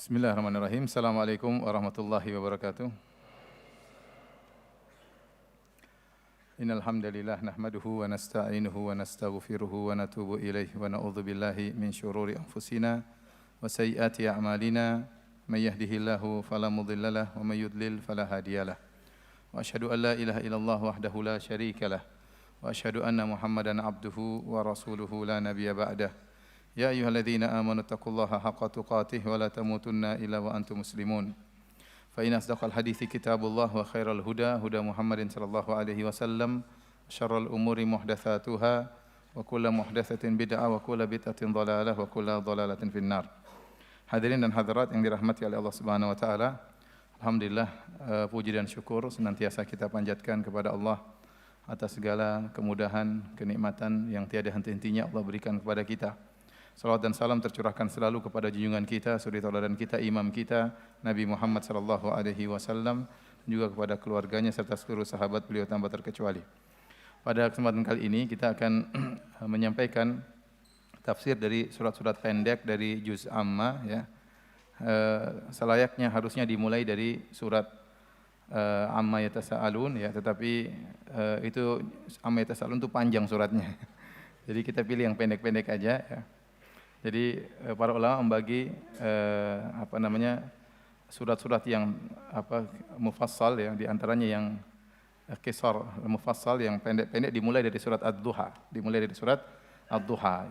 Bismillahirrahmanirrahim. Assalamualaikum warahmatullahi wabarakatuh. Innal hamdalillah nahmaduhu wa nasta'inuhu wa nastaghfiruhu wa natubu ilaihi wa na'udzu billahi min syururi anfusina wa sayyiati a'malina. May yahdihillahu fala mudhillalah wa may yudlil fala hadiyalah. Wa asyhadu an la ilaha illallah wahdahu la syarikalah wa asyhadu anna Muhammadan abduhu wa rasuluhu la nabiyya ba'dah. Ya ayyuhalladzina amanu taqullaha haqqa tuqatih wa la tamutunna illa wa antum muslimun. Fa inna asdaqal hadithi kitabullah wa khairal huda huda Muhammadin sallallahu alaihi wasallam. Syarrul umuri muhdatsatuha wa kullu muhdatsatin bid'ah wa kullu bid'atin dhalalah wa kullu dhalalatin finnar. Hadirin dan hadirat yang dirahmati oleh Allah Subhanahu wa taala. Alhamdulillah, puji dan syukur senantiasa kita panjatkan kepada Allah atas segala kemudahan, kenikmatan yang tiada henti-hentinya Allah berikan kepada kita. Salawat dan salam tercurahkan selalu kepada junjungan kita, suri tauladan kita, imam kita, Nabi Muhammad sallallahu alaihi wasallam, dan juga kepada keluarganya serta seluruh sahabat beliau tanpa terkecuali. Pada kesempatan kali ini kita akan menyampaikan tafsir dari surat-surat pendek dari juz Amma, ya. Selayaknya harusnya dimulai dari surat Amma yatasaalun, ya, tetapi itu Amma yatasaalun itu panjang suratnya. Jadi kita pilih yang pendek-pendek aja, ya. Jadi para ulama membagi surat-surat yang mufassal, ya, di antaranya yang qisar mufassal yang pendek-pendek dimulai dari surat Ad-Duha,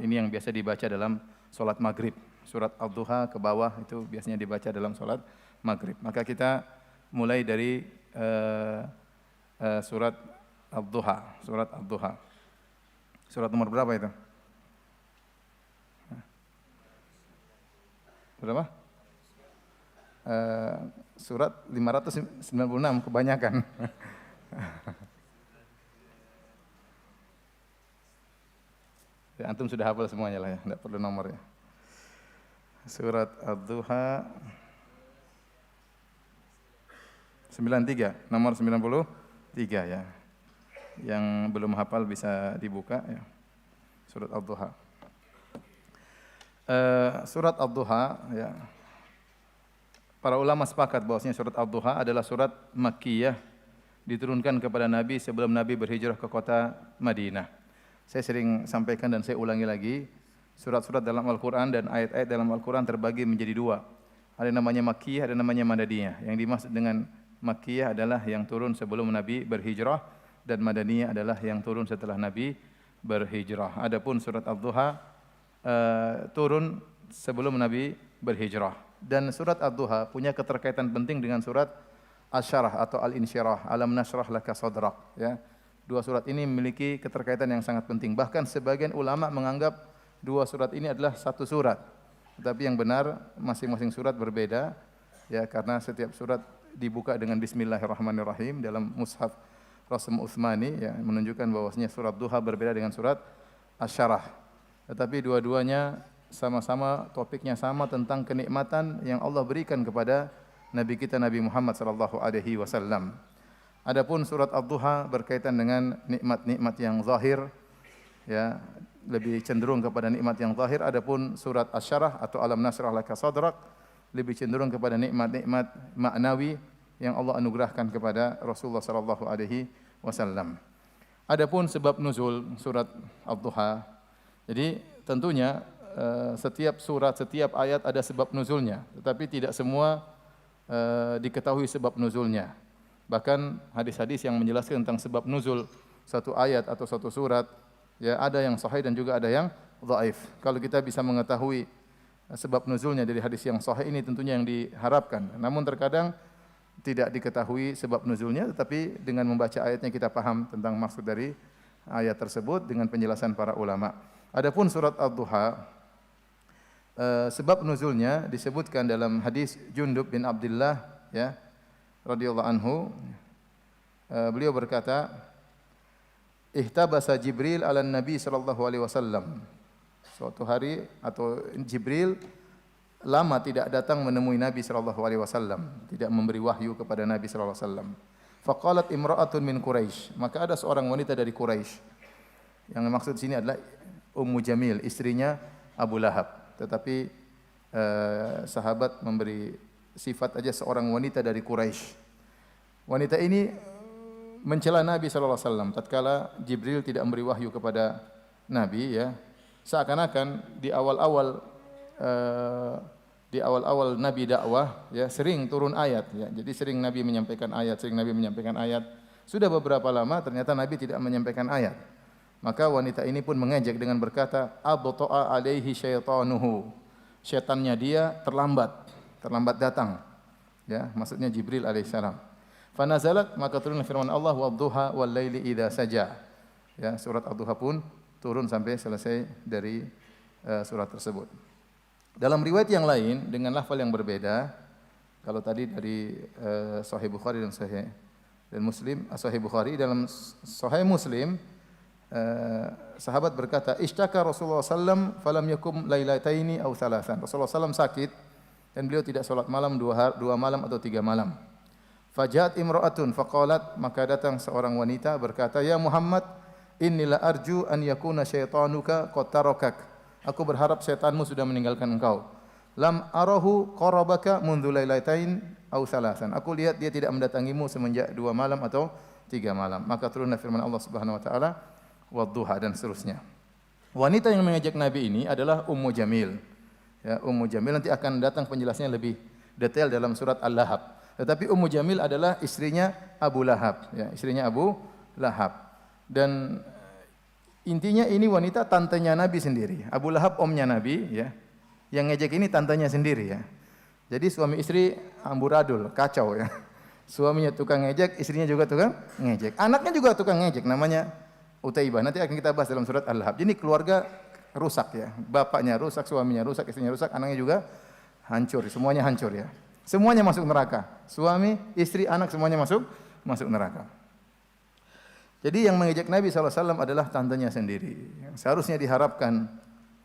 Ini yang biasa dibaca dalam salat maghrib. Surat Ad-Duha ke bawah itu biasanya dibaca dalam salat maghrib. Maka kita mulai dari surat Ad-Duha, Surat nomor berapa itu? Berapa? Surat 596, kebanyakan. Ya, antum sudah hafal semuanya lah, ya, tidak perlu nomornya. Surat Ad-Duha 93, nomor 93, ya. Yang belum hafal bisa dibuka, ya. Surat Ad-Duha. Surat Ad-Duha, ya. Para ulama sepakat bahwasanya surat Ad-Duha adalah surat Makkiyah, diturunkan kepada Nabi sebelum Nabi berhijrah ke kota Madinah. Saya sering sampaikan dan saya ulangi lagi, surat-surat dalam Al-Quran dan ayat-ayat dalam Al-Quran terbagi menjadi dua. Ada namanya Makkiyah, ada namanya Madaniyah. Yang dimaksud dengan Makkiyah adalah yang turun sebelum Nabi berhijrah, dan Madaniyah adalah yang turun setelah Nabi berhijrah. Adapun surat Ad-Duha turun sebelum Nabi berhijrah. Dan surat Ad-Duha punya keterkaitan penting dengan surat Asy-Syarah atau Al-Insyirah, Alam Nashrah Laka Sadrak, ya. Dua surat ini memiliki keterkaitan yang sangat penting. Bahkan sebagian ulama menganggap dua surat ini adalah satu surat. Tetapi yang benar masing-masing surat berbeda, ya, karena setiap surat dibuka dengan Bismillahirrahmanirrahim dalam mushaf Rasm Utsmani, ya, menunjukkan bahwasanya surat Duha berbeda dengan surat Asy-Syarah. Tetapi dua-duanya sama-sama topiknya sama tentang kenikmatan yang Allah berikan kepada Nabi kita Nabi Muhammad sallallahu alaihi wasallam. Adapun surat Ad-Duha berkaitan dengan nikmat-nikmat yang zahir, ya, lebih cenderung kepada nikmat yang zahir. Adapun surat Asy-Syarah atau Alam Nashrah Laka Sadrak lebih cenderung kepada nikmat-nikmat maknawi yang Allah anugerahkan kepada Rasulullah sallallahu alaihi wasallam. Adapun sebab nuzul surat Ad-Duha, jadi tentunya setiap surat, setiap ayat ada sebab nuzulnya, tetapi tidak semua diketahui sebab nuzulnya. Bahkan hadis-hadis yang menjelaskan tentang sebab nuzul satu ayat atau satu surat, ya, ada yang sahih dan juga ada yang dhaif. Kalau kita bisa mengetahui sebab nuzulnya dari hadis yang sahih ini tentunya yang diharapkan. Namun terkadang tidak diketahui sebab nuzulnya, tetapi dengan membaca ayatnya kita paham tentang maksud dari ayat tersebut dengan penjelasan para ulama. Adapun surat Ad-Duha, sebab nuzulnya disebutkan dalam hadis Jundub bin Abdullah, ya, radhiyallahu anhu. Beliau berkata, ihtabasa Jibril ala Nabi sallallahu alaihi wasallam. Suatu hari atau Jibril lama tidak datang menemui Nabi sallallahu alaihi wasallam, tidak memberi wahyu kepada Nabi sallallahu alaihi wasallam. Faqalat imra'atun min Quraisy, maka ada seorang wanita dari Quraisy. Yang maksud sini adalah Ummu Jamil, istrinya Abu Lahab. Tetapi sahabat memberi sifat aja seorang wanita dari Quraisy. Wanita ini mencela Nabi sallallahu alaihi wasallam tatkala Jibril tidak memberi wahyu kepada Nabi, ya. Seakan-akan di awal-awal Nabi dakwah, ya, sering turun ayat, ya. Jadi sering Nabi menyampaikan ayat. Sudah beberapa lama ternyata Nabi tidak menyampaikan ayat. Maka wanita ini pun mengejek dengan berkata, "Abta'a alaihi syaitanuhu." Syaitannya dia terlambat datang. Ya, maksudnya Jibril alaihissalam. Fanazalat, maka turun firman Allah, "Wadduha wal laili idza saja." Ya, surat Ad-Duha pun turun sampai selesai dari surat tersebut. Dalam riwayat yang lain dengan lafal yang berbeda, kalau tadi dari Sahih Bukhari dan Sahih Muslim, Sahih Bukhari, dalam Sahih Muslim sahabat berkata, "Ishtaka Rasulullah sallam falam yakum lailataini aw thalathan." Rasulullah sallam sakit dan beliau tidak salat malam dua malam atau 3 malam. Fajat imra'atun faqalat, maka datang seorang wanita berkata, "Ya Muhammad, innila arju an yakuna syaitanuka qad tarakak." Aku berharap syaitanmu sudah meninggalkan engkau. Lam arahu qarabaka mundu lailatain aw thalathan. Aku lihat dia tidak mendatangimu semenjak 2 malam atau 3 malam. Maka turunlah firman Allah Subhanahu wa taala, "Wadduha," dan seterusnya. Wanita yang mengejek Nabi ini adalah Ummu Jamil. Ya, Ummu Jamil nanti akan datang penjelasannya lebih detail dalam surat Al-Lahab. Tetapi Ummu Jamil adalah istrinya Abu Lahab, ya, istrinya Abu Lahab. Dan intinya ini wanita tantenya Nabi sendiri. Abu Lahab omnya Nabi, ya. Yang ngejek ini tantenya sendiri, ya. Jadi suami istri amburadul, kacau, ya. Suaminya tukang ngejek, istrinya juga tukang ngejek. Anaknya juga tukang ngejek, namanya Utaibah. Nanti akan kita bahas dalam surat Al-Lahab. Jadi keluarga rusak, ya. Bapaknya rusak, suaminya rusak, istrinya rusak, anaknya juga hancur, semuanya hancur, ya. Semuanya masuk neraka. Suami, istri, anak semuanya masuk neraka. Jadi yang mengejek Nabi SAW adalah tantenya sendiri. Seharusnya diharapkan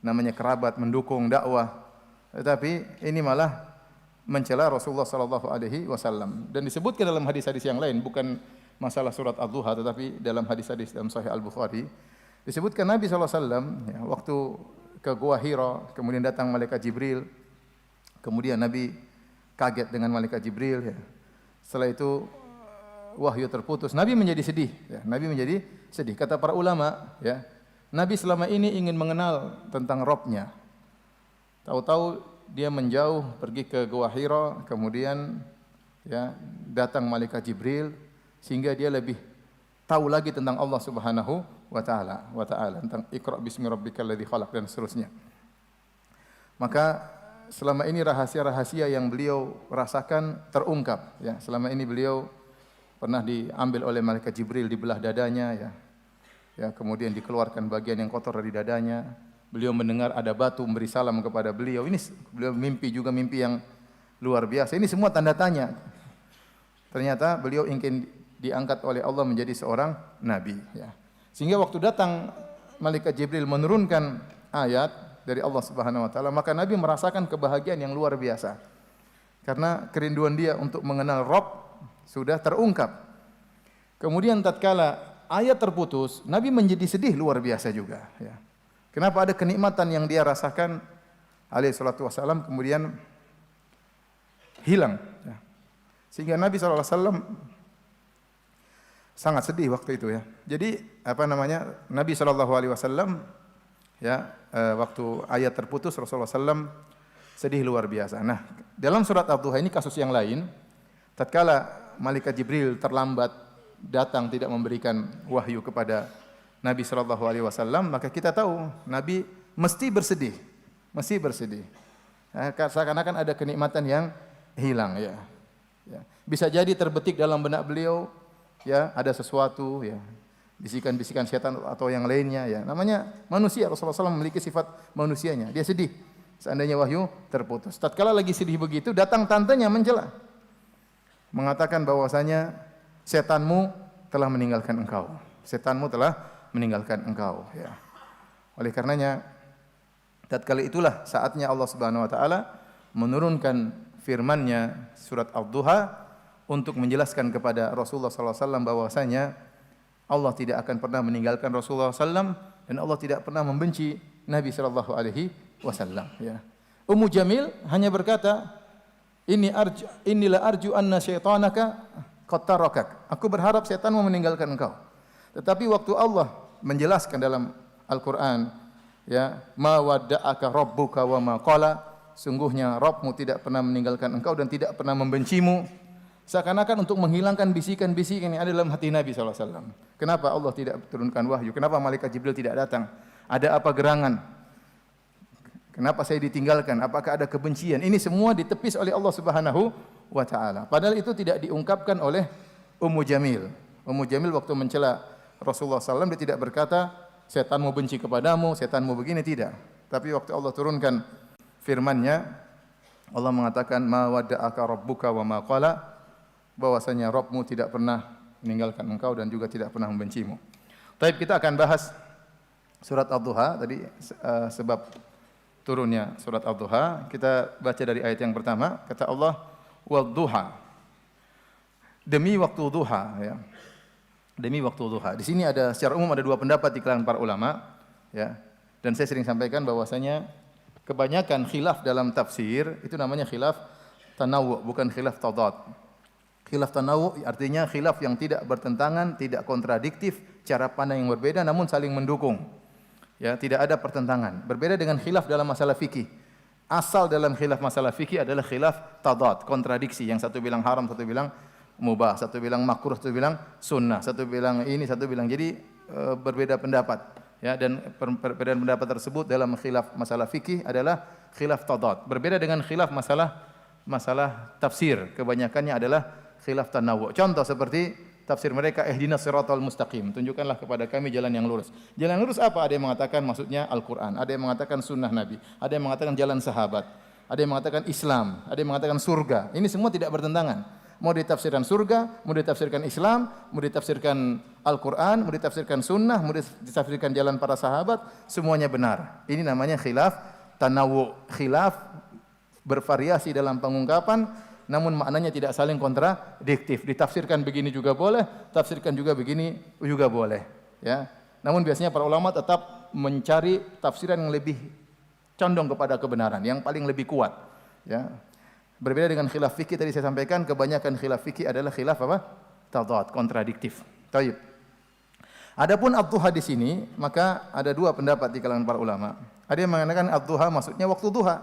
namanya kerabat mendukung dakwah. Tetapi ini malah mencela Rasulullah SAW. Dan disebutkan dalam hadis-hadis yang lain, bukan masalah surat Ad-Duha, tetapi dalam hadis-hadis dalam Sahih Al-Bukhari, disebutkan Nabi SAW, ya, waktu ke Gua Hira, kemudian datang malaikat Jibril, kemudian Nabi kaget dengan malaikat Jibril, ya. Setelah itu wahyu terputus. Nabi menjadi sedih, ya. Nabi menjadi sedih. Kata para ulama, ya, Nabi selama ini ingin mengenal tentang Rabb-Nya. Tahu-tahu dia menjauh pergi ke Gua Hira, kemudian, ya, datang malaikat Jibril sehingga dia lebih tahu lagi tentang Allah Subhanahu wa taala, tentang Iqra bismi rabbikal ladzi khalaq dan seterusnya. Maka selama ini rahasia-rahasia yang beliau rasakan terungkap, ya. Selama ini beliau pernah diambil oleh malaikat Jibril, dibelah dadanya, ya. Ya, kemudian dikeluarkan bagian yang kotor dari dadanya. Beliau mendengar ada batu memberi salam kepada beliau. Ini beliau mimpi juga mimpi yang luar biasa. Ini semua tanda tanya. Ternyata beliau ingin diangkat oleh Allah menjadi seorang nabi, ya. Sehingga waktu datang malaikat Jibril menurunkan ayat dari Allah Subhanahu wa taala, maka Nabi merasakan kebahagiaan yang luar biasa. Karena kerinduan dia untuk mengenal Rabb sudah terungkap. Kemudian tatkala ayat terputus, Nabi menjadi sedih luar biasa juga, ya. Kenapa? Ada kenikmatan yang dia rasakan alaihi salatu wasallam kemudian hilang, ya. Sehingga Nabi sallallahu alaihi wasallam sangat sedih waktu itu, ya. Jadi Nabi sallallahu alaihi wasallam, ya, waktu ayat terputus Rasulullah sallam sedih luar biasa. Nah, dalam surat Ad-Duha ini kasus yang lain, tatkala malaikat Jibril terlambat datang tidak memberikan wahyu kepada Nabi sallallahu alaihi wasallam, maka kita tahu Nabi mesti bersedih. Seakan-akan ada kenikmatan yang hilang, ya. Ya. Bisa jadi terbetik dalam benak beliau, ya, ada sesuatu, ya, bisikan-bisikan setan atau yang lainnya, ya. Namanya manusia, Rasulullah SAW memiliki sifat manusianya. Dia sedih seandainya wahyu terputus. Tatkala lagi sedih begitu, datang tantenya mencela, mengatakan bahwasanya setanmu telah meninggalkan engkau. Setanmu telah meninggalkan engkau, ya. Oleh karenanya tatkala itulah saatnya Allah Subhanahu wa taala menurunkan firman-Nya surat Ad-Duha untuk menjelaskan kepada Rasulullah sallallahu alaihi wasallam bahwasanya Allah tidak akan pernah meninggalkan Rasulullah sallallahu alaihi wasallam dan Allah tidak pernah membenci Nabi sallallahu alaihi wasallam, ya. Ummu Jamil hanya berkata, inilah arju anna syaitanaka qad tarakak. Aku berharap setan mau meninggalkan engkau. Tetapi waktu Allah menjelaskan dalam Al-Qur'an, ya, ma wadda'aka rabbuka wa ma qala, sungguhnya Rabbmu tidak pernah meninggalkan engkau dan tidak pernah membencimu. Seakan-akan untuk menghilangkan bisikan-bisikan yang ada dalam hati Nabi SAW. Kenapa Allah tidak turunkan wahyu? Kenapa malaikat Jibril tidak datang? Ada apa gerangan? Kenapa saya ditinggalkan? Apakah ada kebencian? Ini semua ditepis oleh Allah Subhanahu wa taala. Padahal itu tidak diungkapkan oleh Ummu Jamil. Ummu Jamil waktu mencela Rasulullah SAW, dia tidak berkata, setan mau benci kepadamu, setan mau begini, tidak. Tapi waktu Allah turunkan firman-Nya, Allah mengatakan, ma wadda'aka rabbuka wa ma qala, bahwasanya Rabbmu tidak pernah meninggalkan engkau dan juga tidak pernah membencimu. Baik, kita akan bahas surat Ad-Duha tadi, sebab turunnya surat Ad-Duha. Kita baca dari ayat yang pertama, kata Allah, wad-duha, demi waktu duha, ya. Demi waktu duha. Di sini ada secara umum ada dua pendapat di kalangan para ulama, ya. Dan saya sering sampaikan bahwasanya kebanyakan khilaf dalam tafsir itu namanya khilaf tanawu, bukan khilaf tadad. Khilaf tanawu artinya khilaf yang tidak bertentangan, tidak kontradiktif, cara pandang yang berbeda namun saling mendukung. Ya, tidak ada pertentangan. Berbeda dengan khilaf dalam masalah fikih. Asal dalam khilaf masalah fikih adalah khilaf tadad, kontradiksi. Yang satu bilang haram, satu bilang mubah, satu bilang makruh, satu bilang sunnah, satu bilang ini, satu bilang, jadi berbeda pendapat. Ya, dan perbedaan pendapat tersebut dalam khilaf masalah fikih adalah khilaf tadad. Berbeda dengan khilaf masalah tafsir. Kebanyakannya adalah khilaf tanawu. Contoh seperti tafsir mereka, ihdinas siratal mustaqim, tunjukkanlah kepada kami jalan yang lurus. Jalan lurus apa? Ada yang mengatakan maksudnya Al-Qur'an, ada yang mengatakan sunnah Nabi, ada yang mengatakan jalan sahabat, ada yang mengatakan Islam, ada yang mengatakan surga. Ini semua tidak bertentangan. Mau ditafsirkan surga, mau ditafsirkan Islam, mau ditafsirkan Al-Qur'an, mau ditafsirkan sunnah, mau ditafsirkan jalan para sahabat, semuanya benar. Ini namanya khilaf tanawu, khilaf bervariasi dalam pengungkapan, namun maknanya tidak saling kontradiktif. Ditafsirkan begini juga boleh, tafsirkan juga begini juga boleh, ya. Namun biasanya para ulama tetap mencari tafsiran yang lebih condong kepada kebenaran, yang paling lebih kuat, ya. Berbeda dengan khilaf fikih tadi saya sampaikan, kebanyakan khilaf fikih adalah khilaf apa? Tadad, kontradiktif. Baik. Adapun ad-duha di sini, maka ada dua pendapat di kalangan para ulama. Ada yang mengatakan ad-duha maksudnya waktu duha.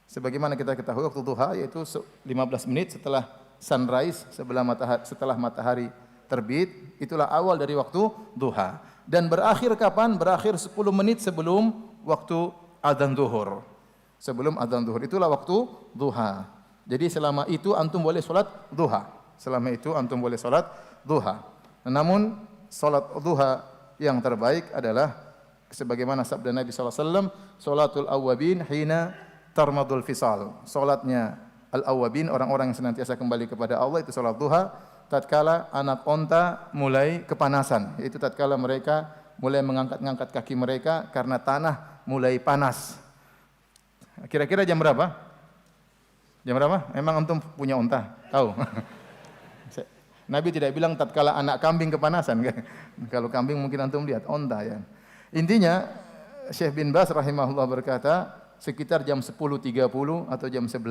Sebagaimana kita ketahui waktu duha yaitu 15 menit setelah sunrise, setelah matahari terbit, itulah awal dari waktu duha. Dan berakhir kapan? Berakhir 10 menit sebelum waktu adzan zuhur. Sebelum adzan zuhur itulah waktu duha. Jadi selama itu antum boleh salat duha. Selama itu antum boleh salat duha. Namun salat duha yang terbaik adalah sebagaimana sabda Nabi sallallahu alaihi wasallam, salatul awwabin hina tarmadul fisal. Salatnya al-awwabin, orang-orang yang senantiasa kembali kepada Allah, itu salat duha tatkala anak onta mulai kepanasan. Itu tatkala mereka mulai mengangkat-ngangkat kaki mereka karena tanah mulai panas. Kira-kira jam berapa? Jam berapa? Emang antum punya unta? Tahu? Nabi tidak bilang tatkala anak kambing kepanasan. Kalau kambing mungkin antum lihat, unta ya. Intinya Syekh bin Baz rahimahullah berkata sekitar jam 10.30 atau jam 11.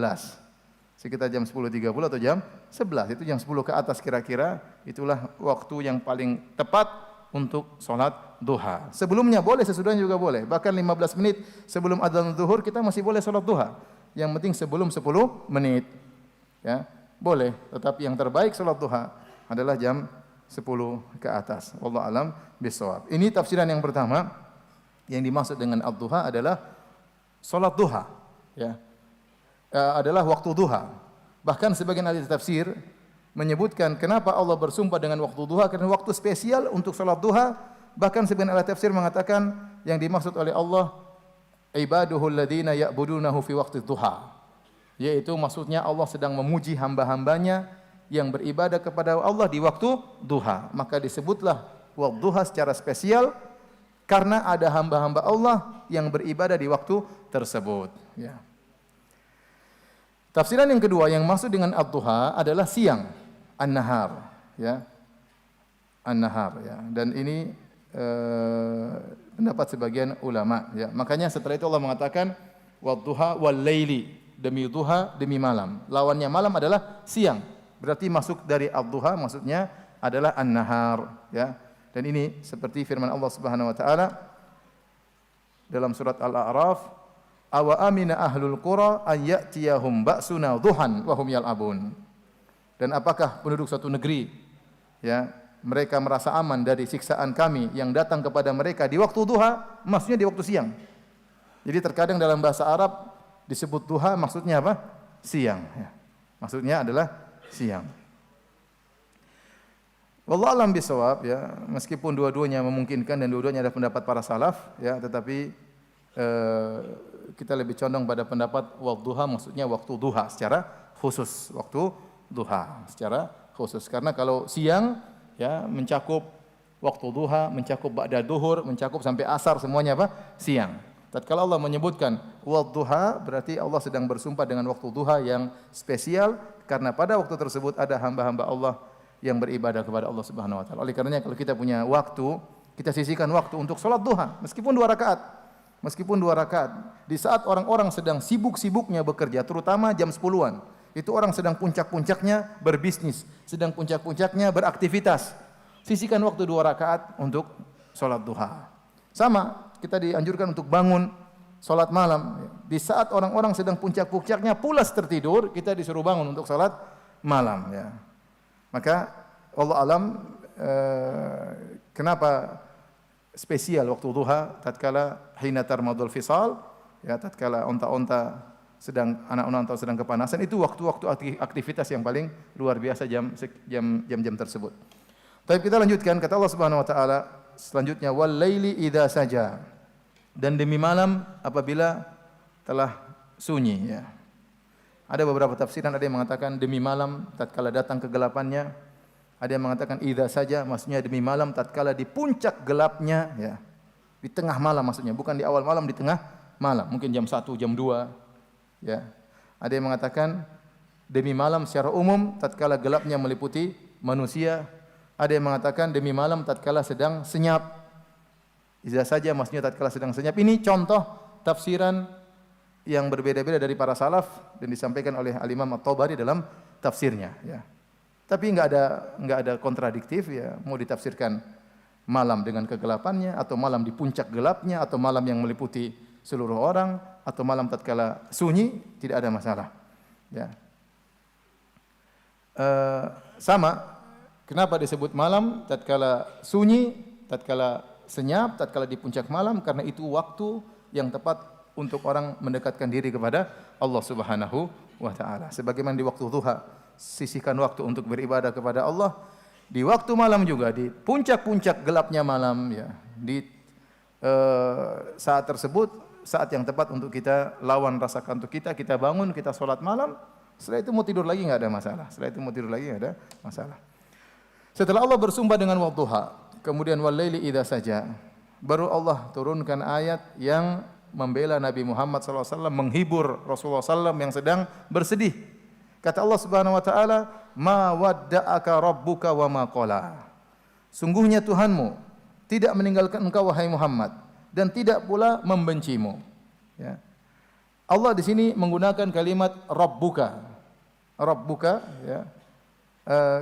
Sekitar jam 10.30 atau jam 11. Itu jam 10 ke atas kira-kira, itulah waktu yang paling tepat untuk sholat duha. Sebelumnya boleh, sesudahnya juga boleh. Bahkan 15 menit sebelum adzan zuhur kita masih boleh sholat duha. Yang penting sebelum 10 menit. Ya, boleh. Tetapi yang terbaik sholat duha adalah jam 10 ke atas. Wallahu alam bissawab. Ini tafsiran yang pertama. Yang dimaksud dengan ad-duha adalah sholat duha. Ya. Adalah waktu duha. Bahkan sebagian ahli tafsir menyebutkan kenapa Allah bersumpah dengan waktu duha, karena waktu spesial untuk salat duha. Bahkan sebagian ahli tafsir mengatakan yang dimaksud oleh Allah ibaduhul ladzina ya'budunahu fi waqti duha, yaitu maksudnya Allah sedang memuji hamba-hambanya yang beribadah kepada Allah di waktu duha. Maka disebutlah waktu duha secara spesial karena ada hamba-hamba Allah yang beribadah di waktu tersebut, ya. Tafsiran yang kedua yang maksud dengan ad-duha adalah siang, an-nahar, ya. An-nahar, ya. Dan ini pendapat sebagian ulama, ya. Makanya setelah itu Allah mengatakan Wadduha wal laili, demi duha, demi malam. Lawannya malam adalah siang. Berarti masuk dari ad-duha maksudnya adalah an-nahar, ya. Dan ini seperti firman Allah Subhanahu wa taala dalam surat Al-A'raf, awa amina ahlul qura an ya'tiyahum ba'suna duhan wa hum yal'abun. Dan apakah penduduk suatu negeri, ya, mereka merasa aman dari siksaan kami yang datang kepada mereka di waktu duha, maksudnya di waktu siang. Jadi terkadang dalam bahasa Arab disebut duha maksudnya apa? Siang, ya. Maksudnya adalah siang. Wallahu a'lam bishawab, ya, meskipun dua-duanya memungkinkan dan dua-duanya ada pendapat para salaf, ya, tetapi kita lebih condong pada pendapat wadduha maksudnya waktu duha secara khusus, waktu duha secara khusus. Karena kalau siang, ya, mencakup waktu duha, mencakup ba'da duhur, mencakup sampai asar, semuanya apa? Siang. Tatkala Allah menyebutkan wadduha, berarti Allah sedang bersumpah dengan waktu duha yang spesial karena pada waktu tersebut ada hamba-hamba Allah yang beribadah kepada Allah Subhanahu wa taala. Oleh karenanya kalau kita punya waktu, kita sisihkan waktu untuk salat duha meskipun 2 rakaat. Meskipun 2 rakaat. Di saat orang-orang sedang sibuk-sibuknya bekerja, terutama jam 10-an. Itu orang sedang puncak-puncaknya berbisnis, sedang puncak-puncaknya beraktivitas. Sisihkan waktu 2 rakaat untuk salat duha. Sama, kita dianjurkan untuk bangun salat malam. Di saat orang-orang sedang puncak-puncaknya pulas tertidur, kita disuruh bangun untuk salat malam, ya. Maka wallahu alam kenapa spesial waktu duha tatkala hina tarmadul fisal, ya, tatkala onta-onta sedang anak onta sedang kepanasan, itu waktu-waktu aktivitas yang paling luar biasa jam-jam tersebut. Tapi kita lanjutkan kata Allah Subhanahu wa taala selanjutnya wal laili idza saja, dan demi malam apabila telah sunyi, ya. Ada beberapa tafsiran, ada yang mengatakan demi malam tatkala datang kegelapannya, ada yang mengatakan idza saja maksudnya demi malam tatkala di puncak gelapnya, ya. Di tengah malam maksudnya, bukan di awal malam, di tengah malam, mungkin jam 1, jam 2, ya. Ada yang mengatakan demi malam secara umum tatkala gelapnya meliputi manusia, ada yang mengatakan demi malam tatkala sedang senyap. Idza saja maksudnya tatkala sedang senyap. Ini contoh tafsiran yang berbeda-beda dari para salaf dan disampaikan oleh Al-Imam At-Tabari dalam tafsirnya, ya. Tapi enggak ada kontradiktif, ya. Mau ditafsirkan malam dengan kegelapannya atau malam di puncak gelapnya atau malam yang meliputi seluruh orang atau malam tatkala sunyi, tidak ada masalah, ya. Sama, kenapa disebut malam tatkala sunyi, tatkala senyap, tatkala di puncak malam? Karena itu waktu yang tepat untuk orang mendekatkan diri kepada Allah Subhanahu wa taala. Sebagaimana di waktu duha, sisihkan waktu untuk beribadah kepada Allah. Di waktu malam juga, di puncak-puncak gelapnya malam, ya. Di saat tersebut, saat yang tepat untuk kita lawan rasa kantuk kita bangun, kita sholat malam. Setelah itu mau tidur lagi enggak ada masalah. Setelah Allah bersumpah dengan waktu duha, kemudian wal laili idza saja, baru Allah turunkan ayat yang membela Nabi Muhammad SAW, menghibur Rasulullah SAW yang sedang bersedih. Kata Allah Subhanahu wa taala, "Ma wadda'aka rabbuka wa ma qala." Sungguhnya Tuhanmu tidak meninggalkan engkau wahai Muhammad dan tidak pula membencimu. Ya. Allah di sini menggunakan kalimat rabbuka. Rabbuka, ya.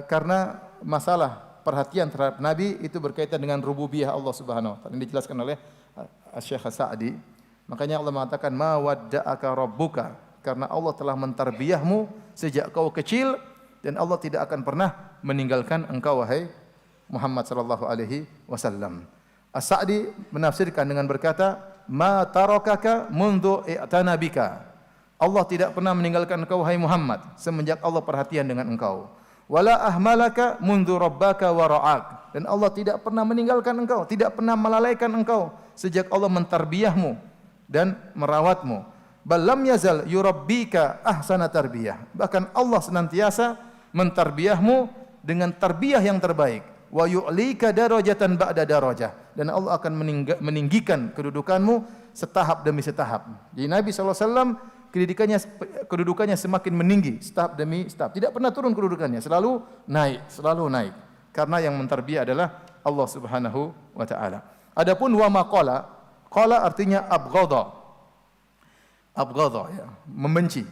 Karena masalah perhatian terhadap Nabi itu berkaitan dengan rububiyah Allah Subhanahu wa taala. Ini dijelaskan oleh Syekh Sa'di. Makanya Allah mengatakan ma wadda'aka rabbuka, karena Allah telah mentarbiyahmu sejak kau kecil dan Allah tidak akan pernah meninggalkan engkau wahai Muhammad sallallahu alaihi wasallam. As-Sa'di menafsirkan dengan berkata ma tarakaka mundu i'tana bika. Allah tidak pernah meninggalkan engkau wahai Muhammad semenjak Allah perhatian dengan engkau. Wala ahmalaka mundu rabbaka wa ra'ak. Dan Allah tidak pernah meninggalkan engkau, tidak pernah melalaikan engkau sejak Allah mentarbiyahmu dan merawatmu. Balam yazal yurabbika ahsana tarbiyah. Bahkan Allah senantiasa mentarbiyahmu dengan tarbiyah yang terbaik. Wa yu'lika darajatan ba'da darajah. Dan Allah akan meninggikan kedudukanmu setahap demi setahap. Jadi Nabi SAW kedudukannya semakin meninggi setahap demi setahap. Tidak pernah turun kedudukannya, selalu naik. Karena yang mentarbiyah adalah Allah Subhanahu wa taala. Adapun wa ma qala, qala artinya abghadha. Abghadha, ya, membenci.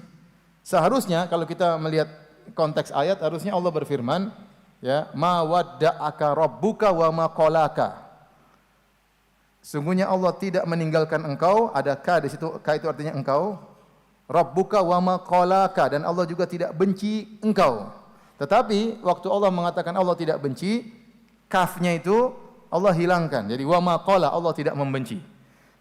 Seharusnya kalau kita melihat konteks ayat, harusnya Allah berfirman, ya, ma wadda'aka rabbuka wa ma qalaka. Sungguhnya Allah tidak meninggalkan engkau, ada ka di situ, ka itu artinya engkau. Rabbuka wa ma qalaka, dan Allah juga tidak benci engkau. Tetapi waktu Allah mengatakan Allah tidak benci, kafnya itu Allah hilangkan. Jadi wa ma qala, Allah tidak membenci.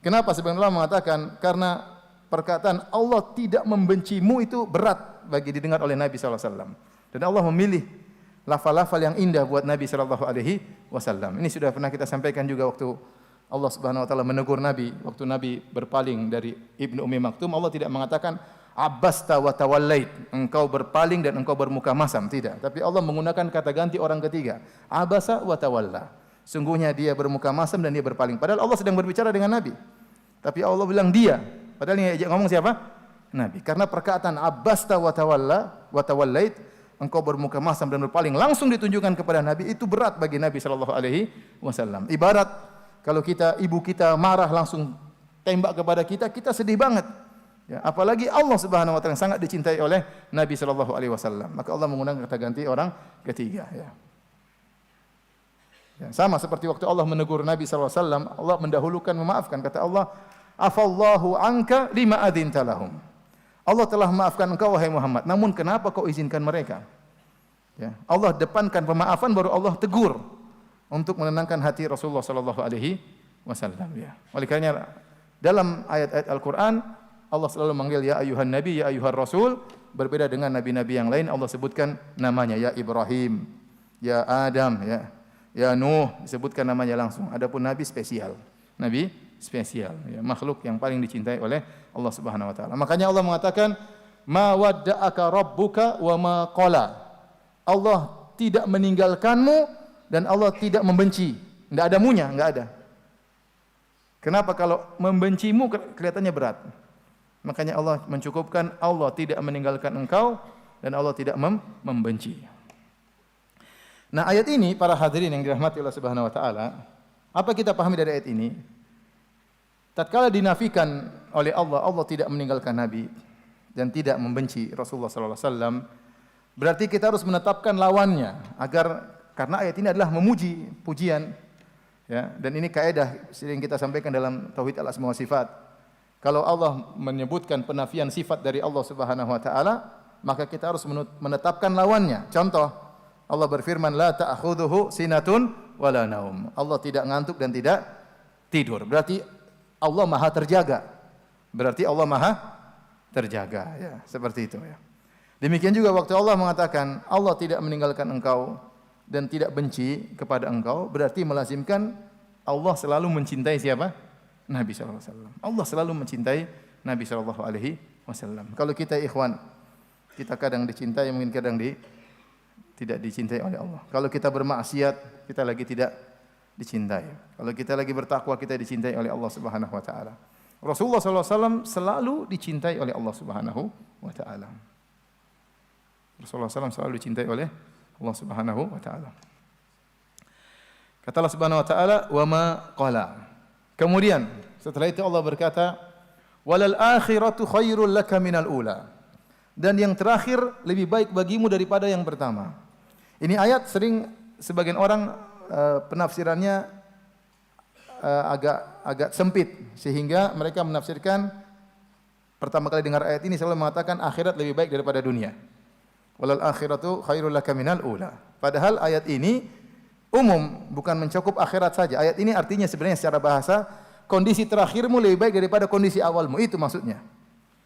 Kenapa? Sebenarnya Allah mengatakan karena perkataan Allah tidak membencimu itu berat bagi didengar oleh Nabi sallallahu alaihi wasallam. Dan Allah memilih lafal-lafal yang indah buat Nabi sallallahu alaihi wasallam. Ini sudah pernah kita sampaikan juga waktu Allah Subhanahu wa taala menegur Nabi waktu Nabi berpaling dari Ibnu Ummi Maktum. Allah tidak mengatakan abasta wa tawallait, engkau berpaling dan engkau bermuka masam, tidak. Tapi Allah menggunakan kata ganti orang ketiga, abasa wa tawalla. Sungguhnya dia bermuka masam dan dia berpaling. Padahal Allah sedang berbicara dengan Nabi. Tapi Allah bilang dia. Padahal yang ajak ngomong siapa? Nabi. Karena perkataan abasta wa tawalla wa tawallait, engkau bermuka masam dan berpaling, langsung ditunjukkan kepada Nabi, itu berat bagi Nabi sallallahu alaihi wasallam. Ibarat kalau ibu kita marah langsung tembak kepada kita, kita sedih banget. Ya, apalagi Allah Subhanahu wa taala sangat dicintai oleh Nabi sallallahu alaihi wasallam. Maka Allah menggunakan kata ganti orang ketiga, ya. Ya, sama seperti waktu Allah menegur Nabi sallallahu alaihi wasallam, Allah mendahulukan memaafkan. Kata Allah, "Afallahu anka lima adzinta lahum." Allah telah memaafkan engkau wahai Muhammad, namun kenapa kau izinkan mereka? Ya, Allah depankan pemaafan baru Allah tegur untuk menenangkan hati Rasulullah sallallahu alaihi wasallam, ya. Oleh karenanya dalam ayat-ayat Al-Qur'an Allah selalu manggil ya ayuhan nabi, ya ayuhar rasul. Berbeda dengan nabi-nabi yang lain, Allah sebutkan namanya, ya Ibrahim, ya Adam, ya Nuh, disebutkan namanya langsung. Adapun nabi spesial. Nabi spesial, ya, makhluk yang paling dicintai oleh Allah Subhanahu wa taala. Makanya Allah mengatakan ma wadda'aka rabbuka wa ma qala. Allah tidak meninggalkanmu dan Allah tidak membenci. Enggak ada munya, enggak ada. Kenapa? Kalau membencimu kelihatannya berat. Makanya Allah mencukupkan Allah tidak meninggalkan engkau dan Allah tidak membenci. Nah, ayat ini para hadirin yang dirahmati Allah Subhanahu wa taala, apa kita pahami dari ayat ini? Tatkala dinafikan oleh Allah, Allah tidak meninggalkan Nabi dan tidak membenci Rasulullah sallallahu alaihi wasallam, berarti kita harus menetapkan lawannya karena ayat ini adalah memuji, pujian, ya, dan ini kaidah sering kita sampaikan dalam tauhid al-asma wa sifat. Kalau Allah menyebutkan penafian sifat dari Allah Subhanahu wa taala, maka kita harus menetapkan lawannya. Contoh, Allah berfirman la ta'khudhuhu sinatun wala naum. Allah tidak ngantuk dan tidak tidur. Berarti Allah Maha terjaga. Berarti Allah Maha terjaga, ya, seperti itu, ya. Demikian juga waktu Allah mengatakan Allah tidak meninggalkan engkau dan tidak benci kepada engkau, berarti melazimkan Allah selalu mencintai siapa? Nabi sallallahu alaihi wasallam. Allah selalu mencintai Nabi sallallahu alaihi wasallam. Kalau kita ikhwan, kita kadang dicintai, mungkin kadang tidak dicintai oleh Allah. Kalau kita bermaksiat, kita lagi tidak dicintai. Kalau kita lagi bertakwa, kita dicintai oleh Allah Subhanahu wa taala. Rasulullah sallallahu alaihi wasallam selalu dicintai oleh Allah Subhanahu wa taala. Rasulullah SAW selalu dicintai oleh Allah Subhanahu wa taala. Kata Allah Subhanahu wa taala, "Wa ma qala." Kemudian setelah itu Allah berkata, "Walal akhiratu khairul laka minal ula." Dan yang terakhir lebih baik bagimu daripada yang pertama. Ini ayat sering sebagian orang penafsirannya agak sempit sehingga mereka menafsirkan pertama kali dengar ayat ini selalu mengatakan akhirat lebih baik daripada dunia. Walal akhiratu khairul laka minal ula. Padahal ayat ini umum, bukan mencakup akhirat saja. Ayat ini artinya sebenarnya secara bahasa kondisi terakhirmu lebih baik daripada kondisi awalmu. Itu maksudnya.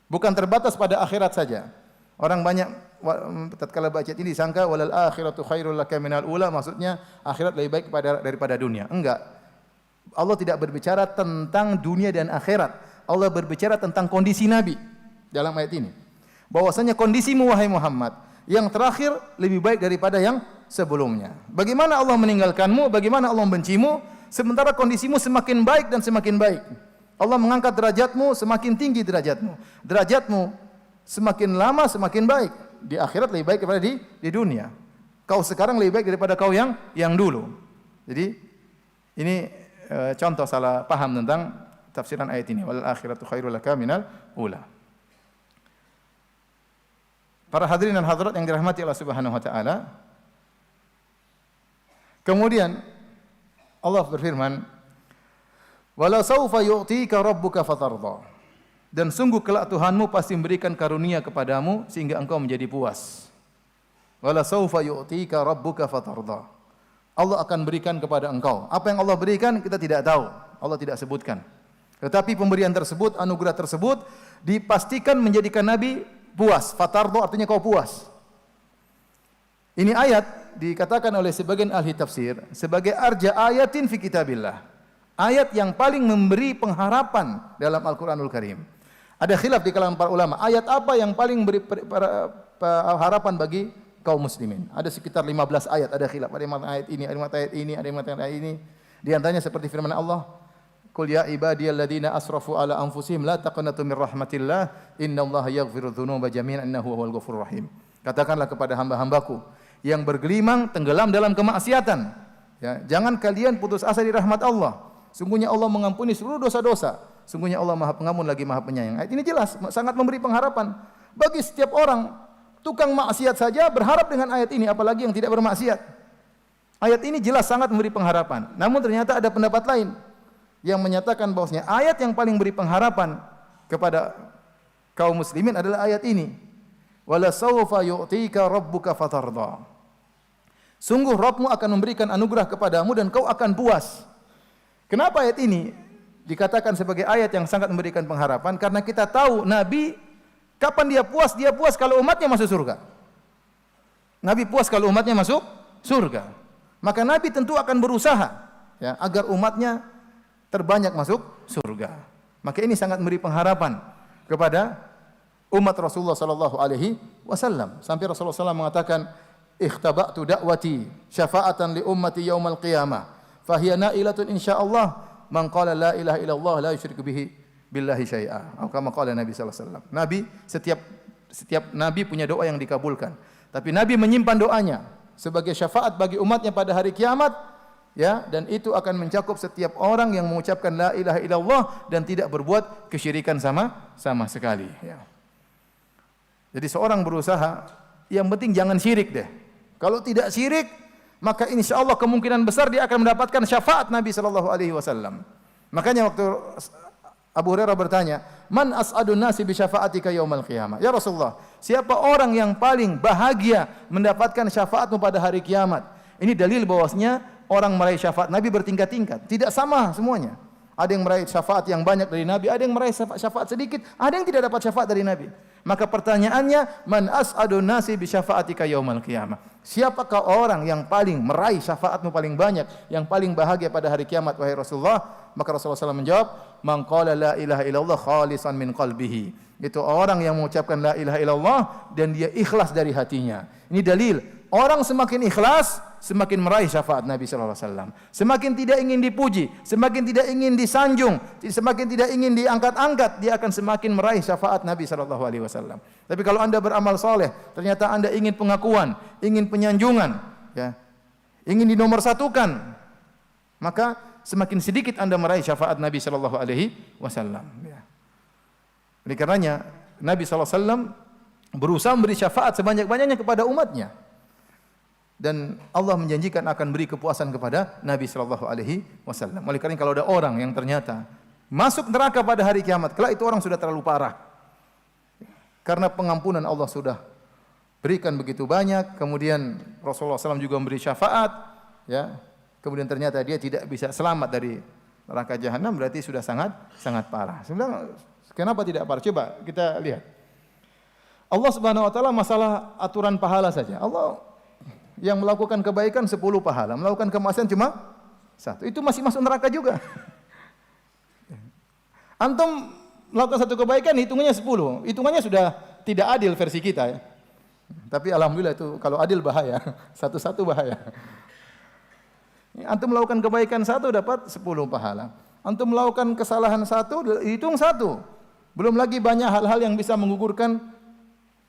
Bukan terbatas pada akhirat saja. Orang banyak tatkala baca ayat ini disangka walal akhiratu khairul laka minal ula, maksudnya akhirat lebih baik daripada dunia. Enggak. Allah tidak berbicara tentang dunia dan akhirat. Allah berbicara tentang kondisi Nabi dalam ayat ini. Bahwasanya kondisimu wahai Muhammad yang terakhir lebih baik daripada yang sebelumnya. Bagaimana Allah meninggalkanmu, bagaimana Allah membencimu, sementara kondisimu semakin baik dan semakin baik. Allah mengangkat derajatmu, semakin tinggi derajatmu. Derajatmu semakin lama semakin baik. Di akhirat lebih baik daripada di dunia. Kau sekarang lebih baik daripada kau yang dulu. Jadi ini contoh salah paham tentang tafsiran ayat ini. Wal akhiratu khairul laka minal ula. Para hadirin dan hadirat yang dirahmati Allah Subhanahu wa taala. Kemudian Allah berfirman, "Wala saufa yu'tika rabbuka fatardha." Dan sungguh kelak Tuhanmu pasti memberikan karunia kepadamu sehingga engkau menjadi puas. Wala saufa yu'tika rabbuka fatardha. Allah akan berikan kepada engkau. Apa yang Allah berikan kita tidak tahu. Allah tidak sebutkan. Tetapi pemberian tersebut, anugerah tersebut dipastikan menjadikan Nabi puas. Fatardha artinya kau puas. Ini ayat dikatakan oleh sebagian ahli tafsir sebagai arja ayatin fi kitabillah. Ayat yang paling memberi pengharapan dalam Al-Qur'anul Karim. Ada khilaf di kalangan para ulama, ayat apa yang paling memberi harapan bagi kaum muslimin? Ada sekitar 15 ayat, ada khilaf. Ada yang mengatakan ayat ini, ada yang mengatakan ayat ini, ada yang mengatakan ayat ini. Di antaranya seperti firman Allah, "Qul ya ibadiyalladzina asrafu ala anfusihim la taqnatu mir rahmatillah, innallaha yaghfiru dzunuba jami'an innahu huwal ghafurur rahim." Katakanlah kepada hamba-hambaku yang bergelimang tenggelam dalam kemaksiatan, ya, jangan kalian putus asa di rahmat Allah. Sungguhnya Allah mengampuni seluruh dosa-dosa. Sungguhnya Allah Maha Pengampun lagi Maha Penyayang. Ayat ini jelas sangat memberi pengharapan bagi setiap orang. Tukang maksiat saja berharap dengan ayat ini, apalagi yang tidak bermaksiat. Ayat ini jelas sangat memberi pengharapan. Namun ternyata ada pendapat lain yang menyatakan bahwasanya ayat yang paling beri pengharapan kepada kaum muslimin adalah ayat ini. Wala sawfa yu'tika rabbuka fatardha. Sungguh Rabbmu akan memberikan anugerah kepadamu dan kau akan puas. Kenapa ayat ini dikatakan sebagai ayat yang sangat memberikan pengharapan? Karena kita tahu Nabi kapan dia puas? Dia puas kalau umatnya masuk surga. Nabi puas kalau umatnya masuk surga. Maka Nabi tentu akan berusaha, ya, agar umatnya terbanyak masuk surga. Maka ini sangat memberi pengharapan kepada umat Rasulullah sallallahu alaihi wasallam. Sampai Rasulullah SAW mengatakan, "Ikhtaba'tu da'wati syafa'atan li ummati yaumal qiyamah. Fahiya na'ilatun insyaallah man qala la ilaha illallah la yusyriku bihi billahi syai'a." Atau kama qala Nabi sallallahu alaihi wasallam. Nabi setiap nabi punya doa yang dikabulkan. Tapi Nabi menyimpan doanya sebagai syafaat bagi umatnya pada hari kiamat, ya, dan itu akan mencakup setiap orang yang mengucapkan la ilaha illallah dan tidak berbuat kesyirikan sama sekali, ya. Jadi seorang berusaha, yang penting jangan syirik deh. Kalau tidak syirik, maka insya Allah kemungkinan besar dia akan mendapatkan syafaat Nabi sallallahu alaihi wasallam. Makanya waktu Abu Hurairah bertanya, "Man as'adun nasi bi syafaatika yaumal qiyamah?" Ya Rasulullah, siapa orang yang paling bahagia mendapatkan syafaatmu pada hari kiamat? Ini dalil bahwasanya orang meraih syafaat Nabi bertingkat-tingkat, tidak sama semuanya. Ada yang meraih syafaat yang banyak dari Nabi, ada yang meraih syafaat sedikit, ada yang tidak dapat syafaat dari Nabi. Maka pertanyaannya, man as'adun nasi bi syafaatika yaumal qiyamah? Siapakah orang yang paling meraih syafaatmu paling banyak, yang paling bahagia pada hari kiamat wahai Rasulullah? Maka Rasulullah SAW menjawab, man qala la ilaha illallah khalisan min qalbihi. Itu orang yang mengucapkan la ilaha illallah dan dia ikhlas dari hatinya. Ini dalil, orang semakin ikhlas semakin meraih syafaat Nabi sallallahu alaihi wasallam. Semakin tidak ingin dipuji, semakin tidak ingin disanjung, semakin tidak ingin diangkat-angkat, dia akan semakin meraih syafaat Nabi sallallahu alaihi wasallam. Tapi kalau Anda beramal saleh, ternyata Anda ingin pengakuan, ingin penyanjungan, ya, ingin dinomorsatukan, maka semakin sedikit Anda meraih syafaat Nabi sallallahu alaihi wasallam, ya. Oleh karenanya Nabi sallallahu alaihi wasallam berusaha memberi syafaat sebanyak-banyaknya kepada umatnya. Dan Allah menjanjikan akan beri kepuasan kepada Nabi sallallahu alaihi wasallam. Oleh karena kalau ada orang yang ternyata masuk neraka pada hari kiamat, kelak itu orang sudah terlalu parah. Karena pengampunan Allah sudah berikan begitu banyak, kemudian Rasulullah SAW juga memberi syafaat, ya. Kemudian ternyata dia tidak bisa selamat dari neraka jahanam, berarti sudah sangat parah. Sebenarnya kenapa tidak parah? Coba kita lihat. Allah Subhanahu wa taala masalah aturan pahala saja. Allah yang melakukan kebaikan 10 pahala, melakukan kemaksiatan cuma 1. Itu masih masuk neraka juga. Antum melakukan 1 kebaikan hitungannya 10. Hitungannya sudah tidak adil versi kita, ya. Tapi alhamdulillah itu kalau adil bahaya. Satu-satu bahaya. Antum melakukan kebaikan 1 dapat 10 pahala. Antum melakukan kesalahan 1 hitung 1. Belum lagi banyak hal-hal yang bisa menggugurkan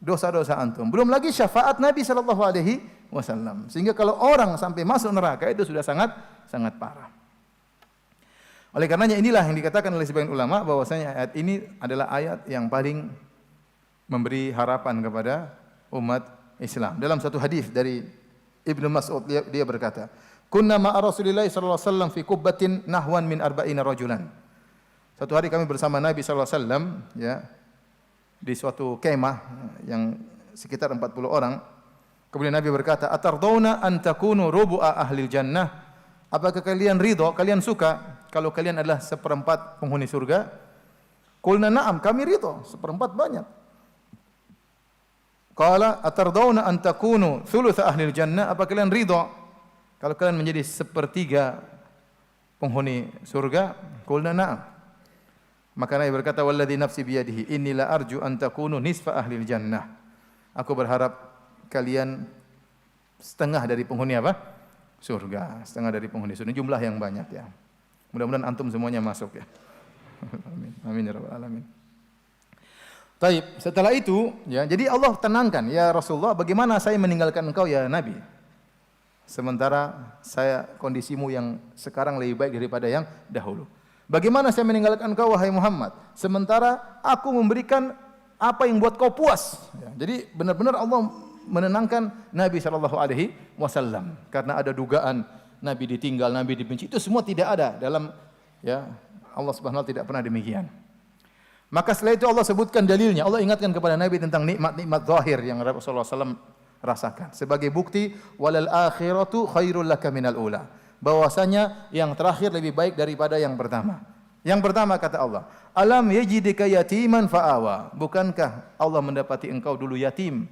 dosa-dosa antum. Belum lagi syafaat Nabi sallallahu alaihi wasallam. Sehingga kalau orang sampai masuk neraka itu sudah sangat parah. Oleh karenanya inilah yang dikatakan oleh sebagian ulama bahwasanya ayat ini adalah ayat yang paling memberi harapan kepada umat Islam. Dalam satu hadis dari Ibnu Mas'ud dia berkata, "Kunna ma'a Rasulillah sallallahu alaihi wasallam fi qubbatin nahwan min arba'ina rajulan." Satu hari kami bersama Nabi sallallahu alaihi wasallam ya di suatu kemah yang sekitar 40 orang. Kemudian Nabi berkata, "Atardawna an takunu rubu'a ahlil jannah?" Apakah kalian ridha, kalian suka kalau kalian adalah seperempat penghuni surga? Qulna na'am, kami ridha, seperempat banyak. Qala atardawna an takunu thulutsa ahlil jannah? Apa kalian ridha kalau kalian menjadi sepertiga penghuni surga? Qulna na'am. Maka Nabi berkata, "Walladzi nafsi biyadihi, inni la arju an takunu nisfa ahlil jannah." Aku berharap kalian setengah dari penghuni apa? Surga. Setengah dari penghuni surga. Jumlah yang banyak ya. Mudah-mudahan antum semuanya masuk ya. Amin. Amin ya rabbal alamin. Taib, setelah itu ya, jadi Allah tenangkan, ya Rasulullah, bagaimana saya meninggalkan engkau ya Nabi? Sementara saya kondisimu yang sekarang lebih baik daripada yang dahulu. Bagaimana saya meninggalkan engkau wahai Muhammad? Sementara aku memberikan apa yang buat kau puas. Ya, jadi benar-benar Allah menenangkan Nabi sallallahu alaihi wasallam karena ada dugaan Nabi ditinggal, Nabi dibenci. Itu semua tidak ada dalam ya Allah Subhanahu wa taala tidak pernah demikian. Maka setelah itu Allah sebutkan dalilnya. Allah ingatkan kepada Nabi tentang nikmat-nikmat zahir yang Rasulullah SAW rasakan. Sebagai bukti, walal akhiratu khairul laka minal ula. Bahwasanya yang terakhir lebih baik daripada yang pertama. Yang pertama kata Allah, alam yajidika yatiman fa'awa. Bukankah Allah mendapati engkau dulu yatim?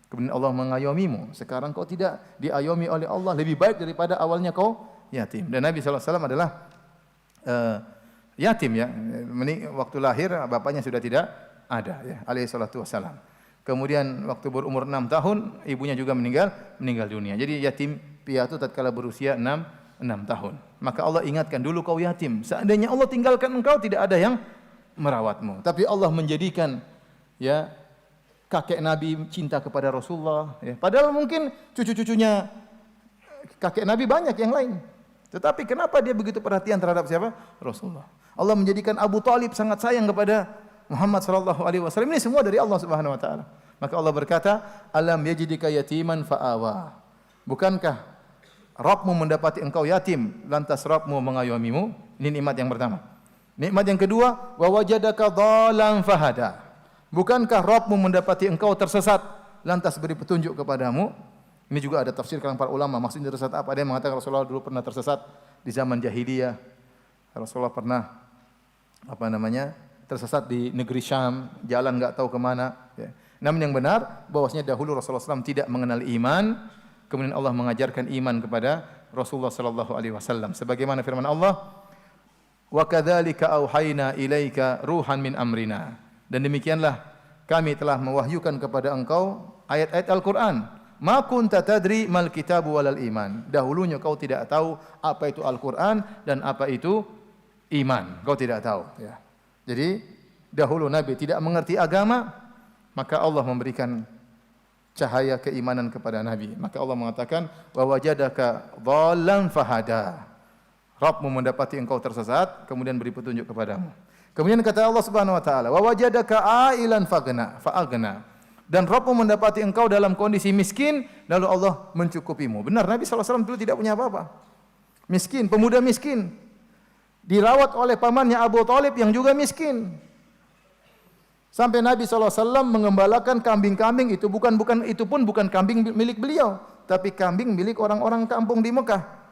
Kemudian Allah mengayomimu. Sekarang kau tidak diayomi oleh Allah. Lebih baik daripada awalnya kau yatim. Dan Nabi SAW adalah yatim ya. Waktu lahir bapaknya sudah tidak ada ya. Alaihi salatu wassalam. Kemudian waktu berumur 6 tahun ibunya juga meninggal dunia. Jadi yatim piatu tatkala berusia 6 tahun. Maka Allah ingatkan dulu kau yatim. Seandainya Allah tinggalkan engkau tidak ada yang merawatmu. Tapi Allah menjadikan ya kakek Nabi cinta kepada Rasulullah ya. Padahal mungkin cucu-cucunya kakek Nabi banyak yang lain. Tetapi kenapa dia begitu perhatian terhadap siapa? Rasulullah. Allah menjadikan Abu Talib sangat sayang kepada Muhammad sallallahu alaihi wasallam. Ini semua dari Allah Subhanahu wa taala. Maka Allah berkata, "Alam yajidika yatiman fa'awa." Bukankah Rabbmu mendapati engkau yatim, lantas Rabbmu mengayomimu? Ini nikmat yang pertama. Nikmat yang kedua, wa wajadaka dhalan fahada. Bukankah Rabbmu mendapati engkau tersesat, lantas beri petunjuk kepadamu? Ini juga ada tafsir kalangan para ulama. Maksudnya tersesat apa? Ada yang mengatakan Rasulullah dulu pernah tersesat di zaman jahiliyah. Rasulullah pernah tersesat di negeri Syam, jalan enggak tahu ke mana. Ya. Namun yang benar bahwasanya dahulu Rasulullah SAW tidak mengenal iman, kemudian Allah mengajarkan iman kepada Rasulullah sallallahu alaihi wasallam. Sebagaimana firman Allah, "Wa kadzalika auhayna ilaika ruhan min amrina." Dan demikianlah kami telah mewahyukan kepada engkau ayat-ayat Al-Qur'an. Ma kunta tadri mal kitabu walal iman. Dahulunya kau tidak tahu apa itu Al-Qur'an dan apa itu iman. Kau tidak tahu ya. Jadi dahulu Nabi tidak mengerti agama, maka Allah memberikan cahaya keimanan kepada Nabi. Maka Allah mengatakan, wa wajadaka dhallan fahada. Rabbmu mendapati engkau tersesat, kemudian beri petunjuk kepadamu. Kemudian kata Allah Subhanahu wa taala, wa wajadaka ailan fa'aghna. Dan Rabbmu mendapati engkau dalam kondisi miskin, lalu Allah mencukupimu. Benar, Nabi SAW dulu tidak punya apa-apa. Miskin, pemuda miskin. Dirawat oleh pamannya Abu Talib yang juga miskin. Sampai Nabi SAW mengembalakan kambing-kambing itu bukan kambing milik beliau, tapi kambing milik orang-orang kampung di Mekah.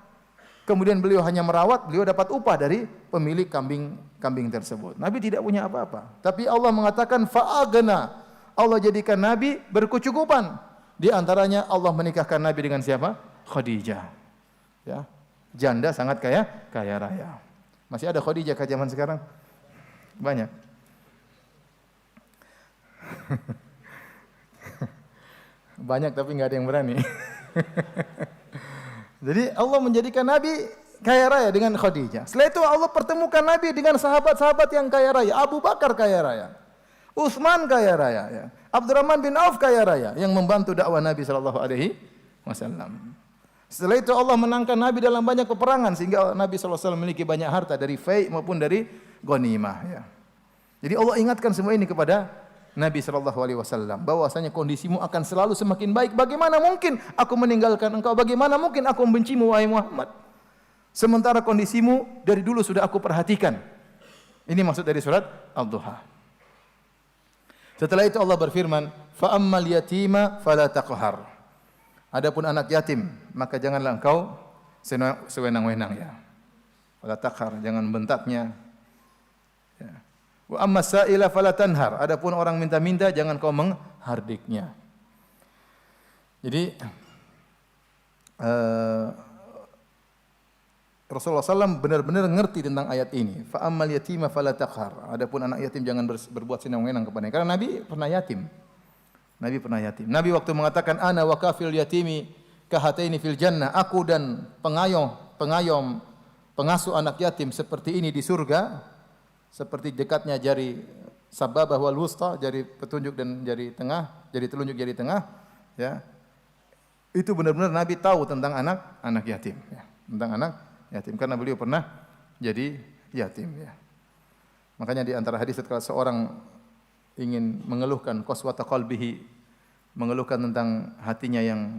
Kemudian beliau hanya merawat, beliau dapat upah dari pemilik kambing tersebut. Nabi tidak punya apa-apa. Tapi Allah mengatakan fa'aghna. Allah jadikan Nabi berkecukupan. Di antaranya Allah menikahkan Nabi dengan siapa? Khadijah. Ya. Janda sangat kaya raya. Masih ada Khadijah ke zaman sekarang? Banyak. Banyak tapi enggak ada yang berani. Jadi Allah menjadikan Nabi kaya raya dengan Khadijah. Setelah itu Allah pertemukan Nabi dengan sahabat-sahabat yang kaya raya. Abu Bakar kaya raya. Utsman kaya raya, ya. Abdurrahman bin Auf kaya raya yang membantu dakwah Nabi sallallahu alaihi wasallam. Setelah itu Allah menangkan Nabi dalam banyak peperangan sehingga Nabi sallallahu alaihi wasallam memiliki banyak harta dari fai' maupun dari ghanimah, ya. Jadi Allah ingatkan semua ini kepada Nabi sallallahu alaihi wasallam bahwasanya kondisimu akan selalu semakin baik. Bagaimana mungkin aku meninggalkan engkau? Bagaimana mungkin aku membencimu wahai Muhammad? Sementara kondisimu dari dulu sudah aku perhatikan. Ini maksud dari surat Ad-Duha. Setelah itu Allah berfirman, fa ammal yatima fala taqhar. Adapun anak yatim, maka janganlah engkau sewenang-wenang ya. Fala taqhar, jangan bentaknya. Ya. Wa amma sa'ila fala tanhar. Adapun orang minta-minta jangan kau menghardiknya. Jadi Rasulullah SAW benar-benar ngerti tentang ayat ini. Fa ammal yatima fala taqhar. Adapun anak yatim jangan berbuat senang-senang kepadanya. Karena Nabi pernah yatim. Nabi pernah yatim. Nabi waktu mengatakan ana wa kafil yatimi kahataini fil jannah. Aku dan pengasuh anak yatim seperti ini di surga. Seperti dekatnya jari sababah wal wusta, jari petunjuk dan jari tengah, jari telunjuk jari tengah, ya. Itu benar-benar Nabi tahu tentang anak yatim, ya. Tentang anak yatim karena beliau pernah jadi yatim, ya. Makanya di antara hadis kalau seorang ingin mengeluhkan qaswata qalbihi, mengeluhkan tentang hatinya yang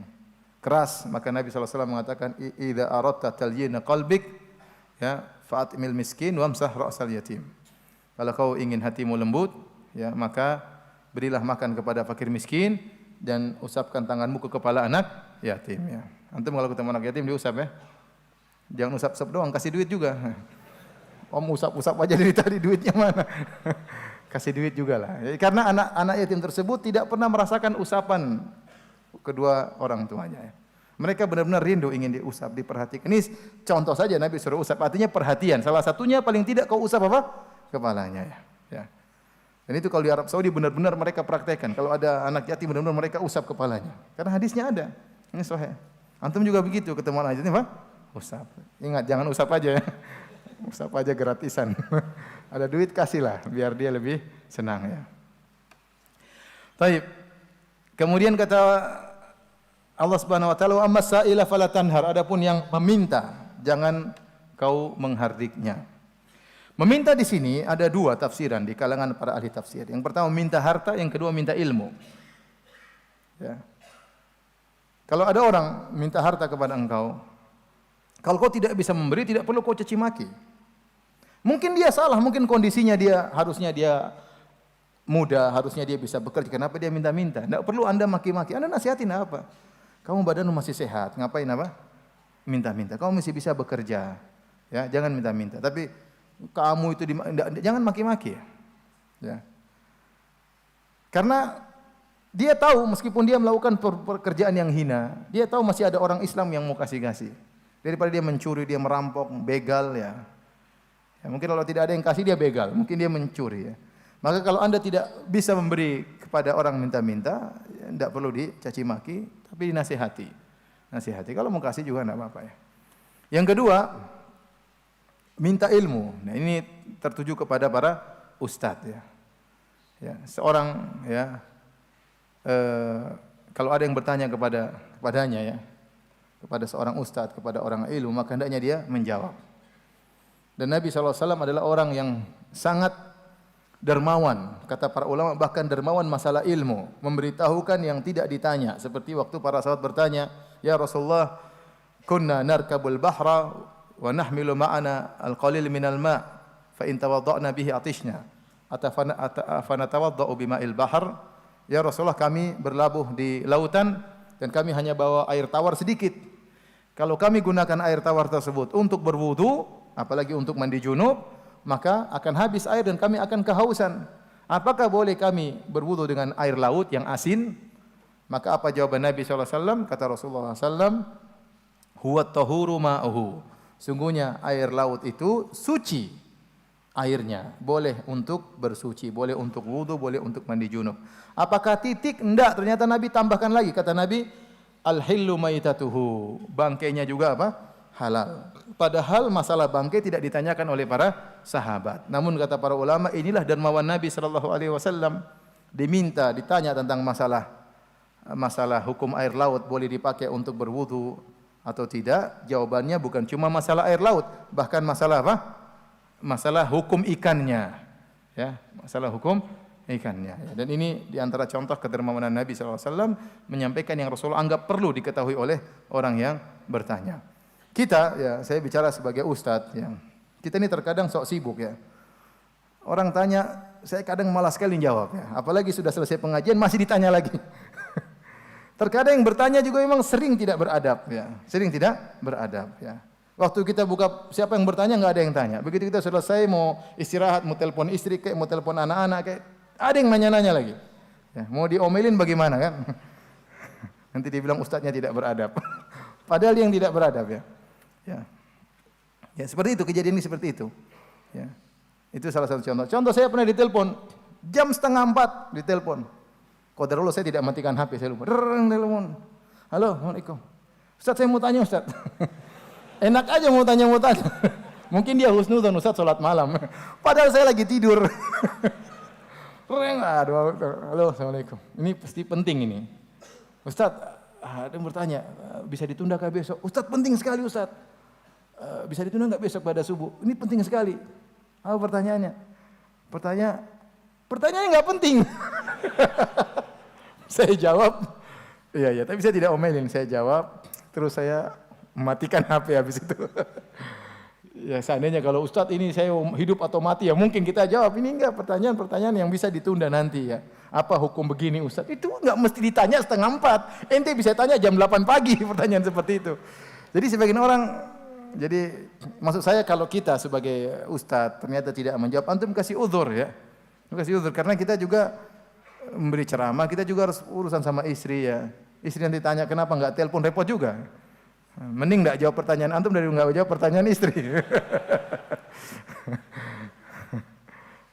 keras, maka Nabi sallallahu alaihi wasallam mengatakan idza aradta talyina qalbik, ya, fa'atimil miskin wamsah ra'sal yatim. Kalau kau ingin hatimu lembut, ya, maka berilah makan kepada fakir miskin dan usapkan tanganmu ke kepala anak yatim, ya. Antum kalau ketemu anak yatim diusap, ya. Jangan usap-usap doang, kasih duit juga. Om usap-usap aja dari tadi, duitnya mana? Kasih duit juga lah. Ya, karena anak-anak yatim tersebut tidak pernah merasakan usapan kedua orang tuanya, ya. Mereka benar-benar rindu ingin diusap, diperhatikan. Ini contoh saja Nabi suruh usap, artinya perhatian. Salah satunya paling tidak kau usap apa? Kepalanya, ya. Ya. Dan itu kalau di Arab Saudi benar-benar mereka praktekkan. Kalau ada anak yatim benar-benar mereka usap kepalanya. Karena hadisnya ada. Ini sahih. Antum juga begitu ketemu anak yatim, apa? Usap. Ingat jangan usap aja, ya. Usap aja gratisan. Ada duit kasihlah biar dia lebih senang, ya. Baik. Kemudian kata Allah Subhanahu wa taala, "Amma sa'ila fala tanhar." Adapun yang meminta, jangan kau menghardiknya. Meminta di sini ada dua tafsiran di kalangan para ahli tafsir. Yang pertama minta harta, yang kedua minta ilmu. Ya. Kalau ada orang minta harta kepada engkau, kalau kau tidak bisa memberi, tidak perlu kau caci maki. Mungkin dia salah, mungkin kondisinya harusnya dia muda, harusnya dia bisa bekerja. Kenapa dia minta-minta? Tidak perlu Anda maki-maki. Anda nasihatin apa? Kamu badanmu masih sehat, ngapain apa? Minta-minta. Kamu masih bisa bekerja. Ya, jangan minta-minta. Tapi kamu itu jangan maki-maki, ya. Karena dia tahu meskipun dia melakukan pekerjaan yang hina, dia tahu masih ada orang Islam yang mau kasih-kasih. Daripada dia mencuri, dia merampok, begal, ya. Ya, mungkin kalau tidak ada yang kasih dia begal, mungkin dia mencuri, ya. Maka kalau Anda tidak bisa memberi kepada orang minta-minta, ya, tidak perlu dicaci maki, tapi dinasihati. Nasihati. Kalau mau kasih juga tidak apa-apa, ya. Yang kedua, minta ilmu. Nah, ini tertuju kepada para ustadz, ya. Ya, seorang, ya, kalau ada yang bertanya kepadanya, ya, kepada seorang ustadz, kepada orang ilmu, maka hendaknya dia menjawab. Dan Nabi SAW adalah orang yang sangat dermawan, kata para ulama, bahkan dermawan masalah ilmu, memberitahukan yang tidak ditanya. Seperti waktu para sahabat bertanya, ya Rasulullah, kunna narkabul bahra wa nahmilu ma'ana al-qalil minal ma' fa in tawadda'na bihi atishna afanatawadda'u bima'il bahr. Ya Rasulullah, kami berlabuh di lautan dan kami hanya bawa air tawar sedikit. Kalau kami gunakan air tawar tersebut untuk berwudu, apalagi untuk mandi junub, maka akan habis air dan kami akan kehausan. Apakah boleh kami berwudu dengan air laut yang asin? Maka apa jawaban Nabi SAW? Kata Rasulullah SAW, huwa tahuru ma'uhu. Sungguhnya air laut itu suci airnya, boleh untuk bersuci, boleh untuk wudu, boleh untuk mandi junub. Apakah titik? Enggak, ternyata Nabi tambahkan lagi, kata Nabi, al-hillu maitatuhu, bangkainya juga apa? Halal. Padahal masalah bangkai tidak ditanyakan oleh para sahabat. Namun kata para ulama, inilah dermawan Nabi sallallahu alaihi wasallam, diminta ditanya tentang masalah hukum air laut boleh dipakai untuk berwudu atau tidak, jawabannya bukan cuma masalah air laut, bahkan masalah apa? Masalah hukum ikannya. Ya, masalah hukum ikannya. Dan ini diantara contoh kedermawanan Nabi SAW menyampaikan yang Rasulullah anggap perlu diketahui oleh orang yang bertanya. Kita, ya saya bicara sebagai ustadz, ya, kita ini terkadang sok sibuk ya. Orang tanya, saya kadang malas sekali jawab ya. Apalagi sudah selesai pengajian masih ditanya lagi. Terkadang yang bertanya juga memang sering tidak beradab ya. Sering tidak beradab ya. Waktu kita buka, siapa yang bertanya nggak ada yang tanya. Begitu kita selesai mau istirahat, mau telepon istri kayak, mau telepon anak-anak kayak, ada yang nanya-nanya lagi. Ya, mau diomelin bagaimana kan? Nanti dibilang ustadznya tidak beradab. Padahal yang tidak beradab ya. Ya. Ya, seperti itu, kejadian ini seperti itu. Ya. Itu salah satu contoh. Contoh saya pernah ditelepon jam 3:30 ditelepon. Qadarullah saya tidak matikan HP, saya lupa. Telepon. Halo, Assalamualaikum. Ustaz, saya mau tanya Ustaz. Enak aja mau tanya. Mungkin dia husnudzon Ustaz salat malam. Padahal saya lagi tidur. Aduh, halo, Assalamualaikum. Ini pasti penting ini. Ustaz, ada yang bertanya, bisa ditunda ke besok? Ustaz, penting sekali Ustaz. Bisa ditunda enggak besok pada subuh? Ini penting sekali. Apa pertanyaannya? Pertanyaannya enggak penting. Saya jawab, iya, tapi saya tidak omelin. Saya jawab, terus saya mematikan HP habis itu. Ya seandainya kalau Ustadz ini saya hidup atau mati ya mungkin kita jawab. Ini enggak pertanyaan yang bisa ditunda nanti ya. Apa hukum begini Ustadz? Itu enggak mesti ditanya 3:30. Ente bisa tanya jam 8 pagi pertanyaan seperti itu. Jadi sebagian orang, jadi maksud saya kalau kita sebagai Ustadz ternyata tidak menjawab, antum kasih uzur ya. Kasih uzur karena kita juga memberi ceramah, kita juga harus urusan sama istri ya. Istri yang ditanya kenapa enggak telepon, repot juga. Mending enggak jawab pertanyaan antum dari enggak jawab pertanyaan istri.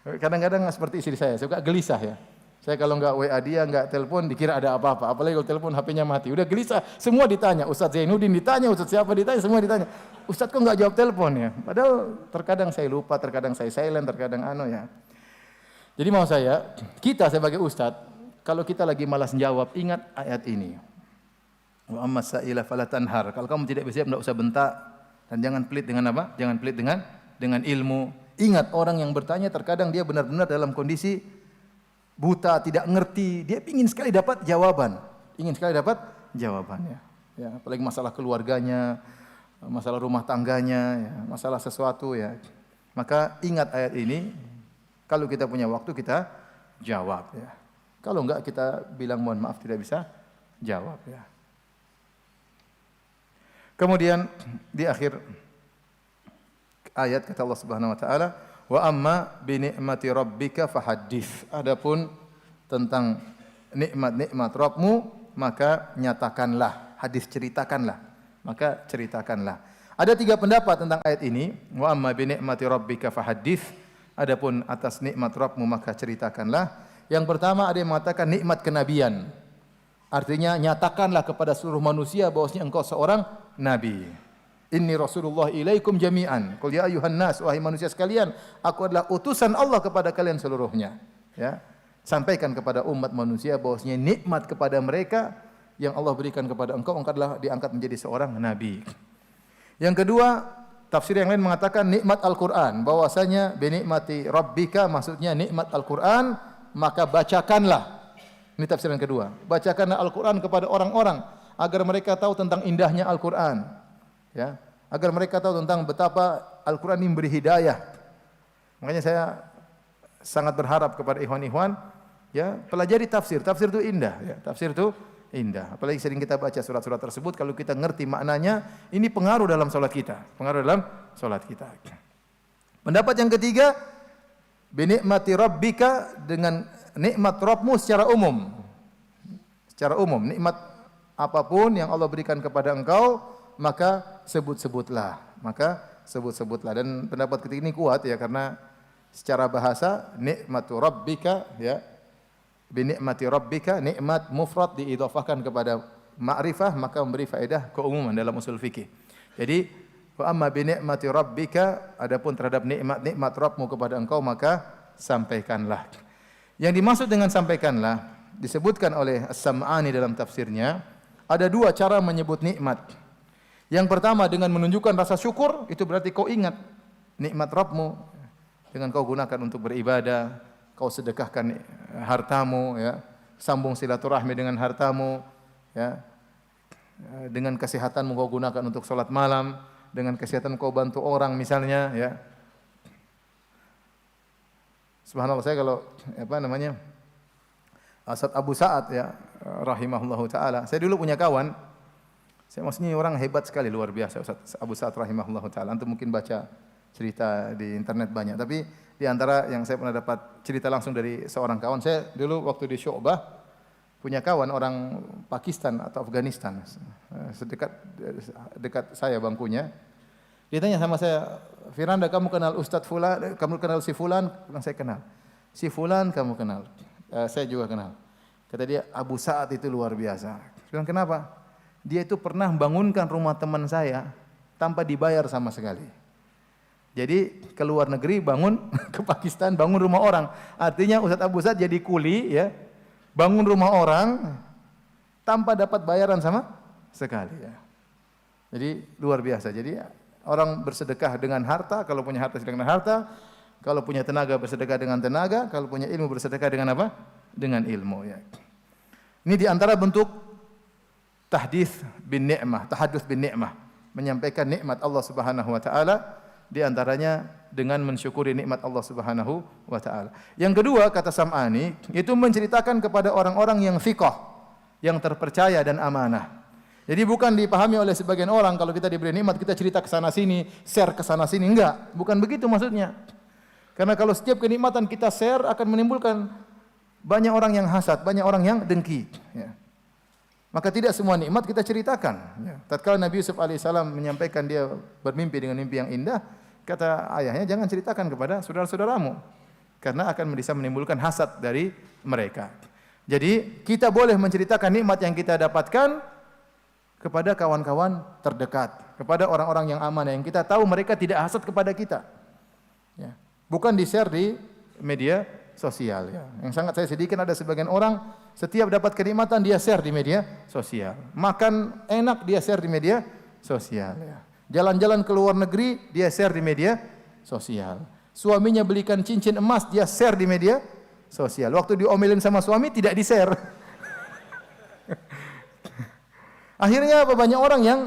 Kadang-kadang seperti istri saya, suka gelisah ya. Saya kalau enggak WA dia, enggak telepon, dikira ada apa-apa. Apalagi kalau telepon HP-nya mati. Udah gelisah, semua ditanya. Ustaz Zainuddin ditanya, Ustaz siapa ditanya, semua ditanya. Ustaz kok enggak jawab telepon ya? Padahal terkadang saya lupa, terkadang saya silent, terkadang ya. Jadi mau saya, kita sebagai ustadz, kalau kita lagi malas jawab, ingat ayat ini. Wa amma sa'ila fala tanhar. Kalau kamu tidak bisa, tidak usah bentak dan jangan pelit dengan apa? Jangan pelit dengan ilmu. Ingat orang yang bertanya terkadang dia benar-benar dalam kondisi buta, tidak ngerti. Dia ingin sekali dapat jawaban. Ya, apalagi masalah keluarganya, masalah rumah tangganya, ya, masalah sesuatu ya. Maka ingat ayat ini. Kalau kita punya waktu kita jawab ya. Kalau enggak kita bilang mohon maaf tidak bisa jawab ya. Kemudian di akhir ayat kata Allah Subhanahu wa taala, "Wa amma bi ni'mati rabbika fahaddits." Adapun tentang nikmat-nikmat Rabbmu maka nyatakanlah, hadis ceritakanlah. Maka ceritakanlah. Ada 3 pendapat tentang ayat ini, "Wa amma bi ni'mati rabbika fahaddits." Adapun atas nikmat Rabbmu maka ceritakanlah. Yang pertama ada yang mengatakan nikmat kenabian. Artinya nyatakanlah kepada seluruh manusia bahwasanya engkau seorang nabi. Inni Rasulullah ilaikum jami'an. Qul ya ayuhan nas, wahai manusia sekalian, aku adalah utusan Allah kepada kalian seluruhnya. Ya. Sampaikan kepada umat manusia bahwasanya nikmat kepada mereka yang Allah berikan kepada engkau adalah diangkat menjadi seorang nabi. Yang kedua, tafsir yang lain mengatakan nikmat Al-Quran, bahwasanya binikmati Rabbika maksudnya nikmat Al-Quran, maka bacakanlah. Ini tafsir yang kedua. Bacakanlah Al-Quran kepada orang-orang agar mereka tahu tentang indahnya Al-Quran, ya, agar mereka tahu tentang betapa Al-Quran ini memberi hidayah. Makanya saya sangat berharap kepada ikhwan-ikhwan, ya, pelajari tafsir. Tafsir itu indah, ya. Tafsir itu indah. Apalagi sering kita baca surat-surat tersebut, kalau kita ngerti maknanya, ini pengaruh dalam salat kita. Pendapat yang ketiga, binikmati rabbika, dengan nikmat Rabbmu secara umum. Secara umum, nikmat apapun yang Allah berikan kepada engkau, maka sebut-sebutlah. Dan pendapat ketiga ini kuat ya, karena secara bahasa nikmatu rabbika, ya, binikmati rabbika, nikmat mufrad diidhafahkan kepada ma'rifah, maka memberi faedah keumuman dalam usul fikih. Jadi wa amma binikmati rabbika, adapun terhadap nikmat Rabbmu kepada engkau maka sampaikanlah. Yang dimaksud dengan sampaikanlah disebutkan oleh As-Sam'ani dalam tafsirnya, ada 2 cara menyebut nikmat. Yang pertama dengan menunjukkan rasa syukur, itu berarti kau ingat nikmat Rabbmu dengan kau gunakan untuk beribadah, kau sedekahkan hartamu, ya. Sambung silaturahmi dengan hartamu, ya. Dengan kesehatanmu kau gunakan untuk salat malam, dengan kesehatan kau bantu orang misalnya, ya. Subhanallah, saya kalau Asad Abu Sa'ad, ya, rahimahullahu taala. Saya dulu punya kawan, saya maksudnya orang hebat sekali, luar biasa Ustaz Abu Sa'ad rahimahullahu taala. Antum mungkin baca cerita di internet banyak, tapi di antara yang saya pernah dapat cerita langsung dari seorang kawan, saya dulu waktu di Syu'bah punya kawan orang Pakistan atau Afghanistan, dekat saya bangkunya. Dia tanya sama saya, "Firanda, kamu kenal Ustadz Fulan? Kamu kenal si Fulan?" Saya kenal. "Si Fulan kamu kenal?" Saya juga kenal. Kata dia, "Abu Sa'ad itu luar biasa." Saya bilang, "Kenapa?" "Dia itu pernah bangunkan rumah teman saya tanpa dibayar sama sekali." Jadi ke luar negeri bangun, ke Pakistan bangun rumah orang. Artinya Ustadz Abu Sa'ad jadi kuli, ya, bangun rumah orang tanpa dapat bayaran sama sekali, ya. Jadi luar biasa. Jadi orang bersedekah dengan harta, kalau punya harta sedekah dengan harta, kalau punya tenaga bersedekah dengan tenaga, kalau punya ilmu bersedekah dengan apa? Dengan ilmu, ya. Ini di antara bentuk tahdits bin ni'mah, tahaddus bin ni'mah, menyampaikan nikmat Allah Subhanahu wa taala, di antaranya dengan mensyukuri nikmat Allah Subhanahu wa taala. Yang kedua, kata Sam'ani, itu menceritakan kepada orang-orang yang thiqah, yang terpercaya dan amanah. Jadi bukan dipahami oleh sebagian orang kalau kita diberi nikmat kita cerita ke sana sini, share ke sana sini, enggak, bukan begitu maksudnya. Karena kalau setiap kenikmatan kita share akan menimbulkan banyak orang yang hasad, banyak orang yang dengki, ya. Maka tidak semua nikmat kita ceritakan, ya. Tatkala Nabi Yusuf alaihissalam menyampaikan dia bermimpi dengan mimpi yang indah, kata ayahnya, "Jangan ceritakan kepada saudara-saudaramu, karena akan bisa menimbulkan hasad dari mereka." Jadi kita boleh menceritakan nikmat yang kita dapatkan kepada kawan-kawan terdekat, kepada orang-orang yang amanah, yang kita tahu mereka tidak hasad kepada kita, ya. Bukan di-share di media sosial, ya. Yang sangat saya sedihkan ada sebagian orang setiap dapat kenikmatan dia share di media sosial. Makan enak dia share di media sosial, ya. Jalan-jalan ke luar negeri dia share di media sosial. Suaminya belikan cincin emas dia share di media sosial. Waktu diomelin sama suami tidak di-share. Akhirnya apa? Banyak orang yang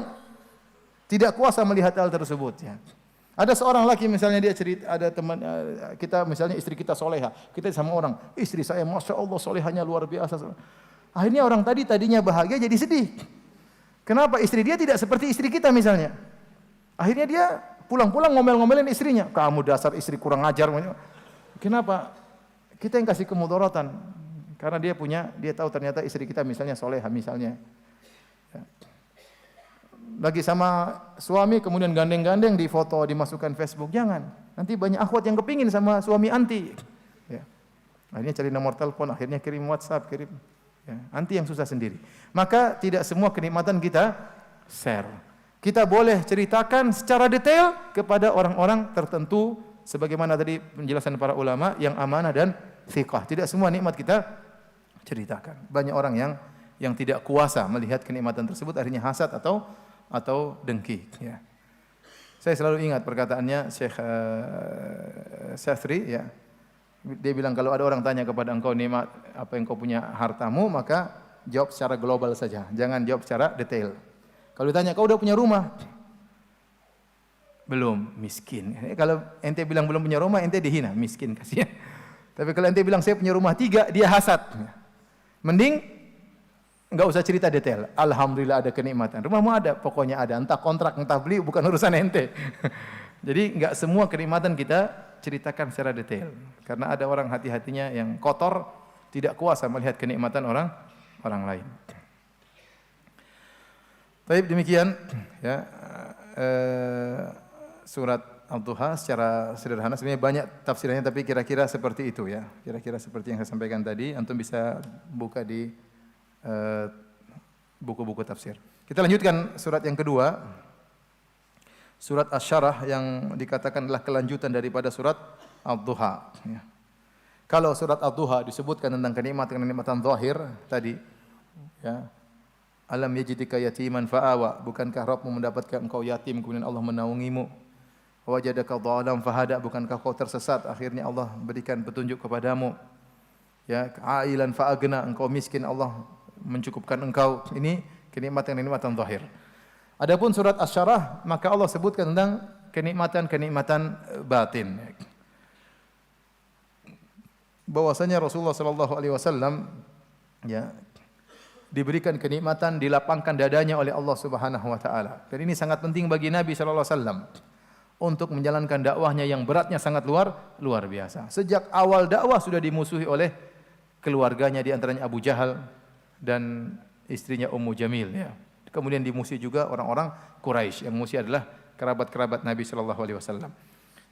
tidak kuasa melihat hal tersebut, ya. Ada seorang laki misalnya dia cerita, ada teman kita misalnya istri kita soleha, kita sama orang, "Istri saya masya Allah solehanya luar biasa." Akhirnya orang tadinya bahagia jadi sedih. Kenapa? Istri dia tidak seperti istri kita misalnya. Akhirnya dia pulang-pulang ngomel-ngomelin istrinya, "Kamu dasar istri kurang ajar." Kenapa? Kita yang kasih kemudaratan. Karena dia tahu ternyata istri kita misalnya soleha misalnya. Ya. Lagi sama suami kemudian gandeng-gandeng di foto dimasukkan Facebook, jangan. Nanti banyak akhwat yang kepingin sama suami anti. Ya. Akhirnya cari nomor telepon, akhirnya kirim WhatsApp, kirim. Ya. Anti yang susah sendiri. Maka tidak semua kenikmatan kita share. Kita boleh ceritakan secara detail kepada orang-orang tertentu, sebagaimana tadi penjelasan para ulama yang amanah dan thiqah. Tidak semua nikmat kita ceritakan. Banyak orang yang tidak kuasa melihat kenikmatan tersebut, akhirnya hasad atau dengki, ya. Saya selalu ingat perkataannya Syekh Syafi'i, ya. Dia bilang kalau ada orang tanya kepada engkau nikmat apa yang kau punya hartamu, maka jawab secara global saja, jangan jawab secara detail. Kalau ditanya kau udah punya rumah? Belum, miskin. Kalau ente bilang belum punya rumah, ente dihina, miskin kasihan. Tapi kalau ente bilang saya punya rumah 3, dia hasad. Mending enggak usah cerita detail. Alhamdulillah ada kenikmatan. Rumahmu ada, pokoknya ada. Entah kontrak, entah beli, bukan urusan ente. Jadi enggak semua kenikmatan kita ceritakan secara detail. Karena ada orang hati-hatinya yang kotor, tidak kuasa melihat kenikmatan orang lain. Baik, demikian, ya, surat Al-Duha secara sederhana. Sebenarnya banyak tafsirannya, tapi kira-kira seperti itu, ya. Kira-kira seperti yang saya sampaikan tadi. Antum bisa buka di buku-buku tafsir. Kita lanjutkan surat yang kedua, surat Asy-Syarah, yang dikatakan adalah kelanjutan daripada surat Ad-Duha, ya. Kalau surat Ad-Duha disebutkan tentang kenikmatan zahir tadi, ya. Alam yajidika yatiman fa'awa, bukankah Rabbmu mendapatkan engkau yatim kemudian Allah menaungimu. wajadaka dhalam fahada, bukankah kau tersesat, akhirnya Allah berikan petunjuk kepadamu. Ya, ailan fa agna, engkau miskin, Allah mencukupkan engkau. Ini kenikmatan-kenikmatan zahir. Adapun surat Asy-Syarah, maka Allah sebutkan tentang kenikmatan-kenikmatan batin. Bahwasanya Rasulullah sallallahu alaihi wasallam ya diberikan kenikmatan, dilapangkan dadanya oleh Allah Subhanahu wa taala. Dan ini sangat penting bagi Nabi sallallahu alaihi wasallam untuk menjalankan dakwahnya yang beratnya sangat luar biasa. Sejak awal dakwah sudah dimusuhi oleh keluarganya, di antaranya Abu Jahal dan istrinya Ummu Jamil ya. Kemudian dimusuhi juga orang-orang Quraisy, yang musuh adalah kerabat-kerabat Nabi sallallahu alaihi wasallam.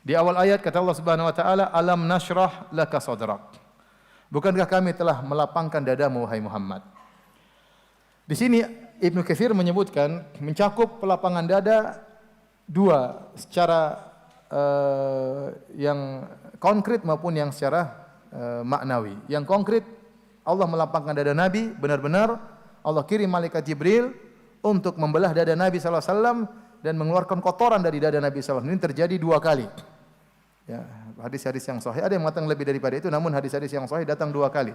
Di awal ayat kata Allah Subhanahu wa taala, "Alam nashrah laka sadrak." Bukankah kami telah melapangkan dadamu wahai Muhammad? Di sini Ibnu Katsir menyebutkan mencakup pelapangan dada dua, secara yang konkret maupun yang secara maknawi. Yang konkret, Allah melapangkan dada Nabi, benar-benar Allah kirim malaikat Jibril untuk membelah dada Nabi sallallahu alaihi wasallam dan mengeluarkan kotoran dari dada Nabi sallallahu alaihi wasallam. Ini terjadi 2 kali. Ya, hadis-hadis yang sahih ada yang mengatakan lebih daripada itu, namun hadis-hadis yang sahih datang 2 kali.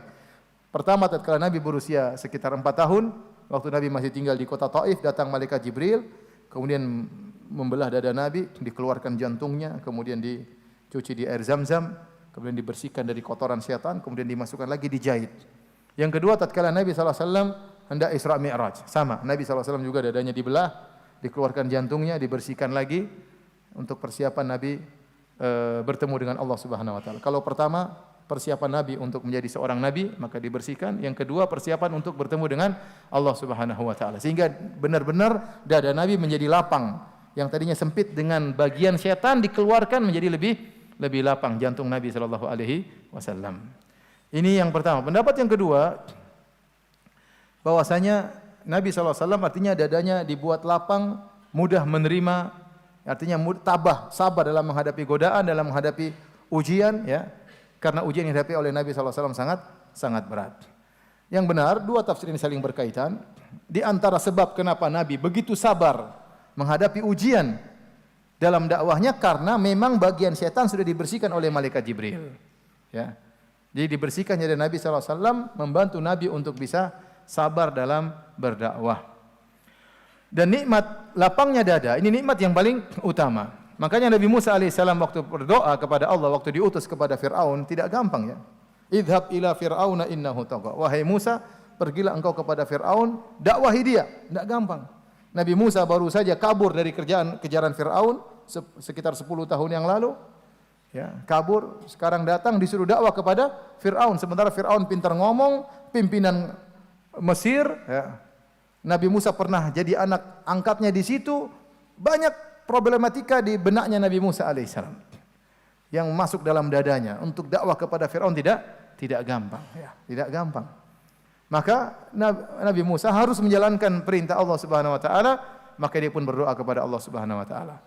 Pertama, tatkala Nabi berusia sekitar 4 tahun, waktu Nabi masih tinggal di kota Taif, datang malaikat Jibril, kemudian membelah dada Nabi, dikeluarkan jantungnya, kemudian dicuci di air Zam-Zam, kemudian dibersihkan dari kotoran setan, kemudian dimasukkan lagi, dijahit. Yang kedua, tatkala Nabi sallallahu alaihi wasallam hendak Isra Mi'raj, sama, Nabi sallallahu alaihi wasallam juga dadanya dibelah, dikeluarkan jantungnya, dibersihkan lagi untuk persiapan Nabi bertemu dengan Allah Subhanahu wa taala. Kalau pertama persiapan Nabi untuk menjadi seorang nabi, maka dibersihkan. Yang kedua persiapan untuk bertemu dengan Allah Subhanahu wa taala. Sehingga benar-benar dada Nabi menjadi lapang. Yang tadinya sempit dengan bagian setan dikeluarkan menjadi lebih lapang jantung Nabi sallallahu alaihi wasallam. Ini yang pertama. Pendapat yang kedua, bahwasanya Nabi sallallahu alaihi wasallam artinya dadanya dibuat lapang, mudah menerima. Artinya tabah, sabar dalam menghadapi godaan, dalam menghadapi ujian ya. Karena ujian yang dihadapi oleh Nabi sallallahu alaihi wasallam sangat berat. Yang benar, 2 tafsir ini saling berkaitan. Di antara sebab kenapa Nabi begitu sabar menghadapi ujian dalam dakwahnya, karena memang bagian setan sudah dibersihkan oleh malaikat Jibril. Ya. Jadi dibersihkan dari Nabi sallallahu alaihi wasallam, membantu Nabi untuk bisa sabar dalam berdakwah. Dan nikmat lapangnya dada, ini nikmat yang paling utama. Makanya Nabi Musa alaihissalam waktu berdoa kepada Allah, waktu diutus kepada Fir'aun, tidak gampang ya. Idhab ila Fir'auna innahu tagha. Wahai Musa, pergilah engkau kepada Fir'aun, dakwahi dia. Tidak gampang. Nabi Musa baru saja kabur dari kejaran Fir'aun sekitar 10 tahun yang lalu. Ya, kabur, sekarang datang disuruh dakwah kepada Fir'aun. Sementara Fir'aun pintar ngomong, pimpinan Mesir, ya. Nabi Musa pernah jadi anak angkatnya di situ. Banyak problematika di benaknya Nabi Musa alaihissalam yang masuk dalam dadanya. Untuk dakwah kepada Fir'aun tidak gampang, ya, tidak gampang. Maka Nabi Musa harus menjalankan perintah Allah Subhanahu wa taala, maka dia pun berdoa kepada Allah Subhanahu wa taala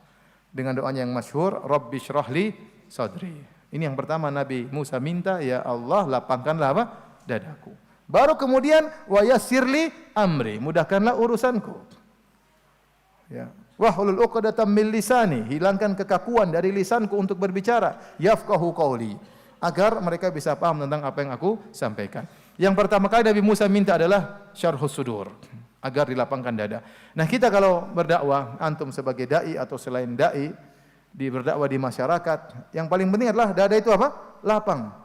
dengan doanya yang masyhur, Rabbi shrahli sadri. Ini yang pertama Nabi Musa minta, ya Allah lapangkanlah apa? Dadaku. Baru kemudian wa yassirli amri, mudahkanlah urusanku. Ya. Wahlul 'uqdatam min lisani, hilangkan kekakuan dari lisanku untuk berbicara. Yafqahu qauli, agar mereka bisa paham tentang apa yang aku sampaikan. Yang pertama kali Nabi Musa minta adalah syarhus sudur, agar dilapangkan dada. Nah, kita kalau berdakwah, antum sebagai dai atau selain dai, berdakwah di masyarakat, yang paling penting adalah dada itu apa? Lapang.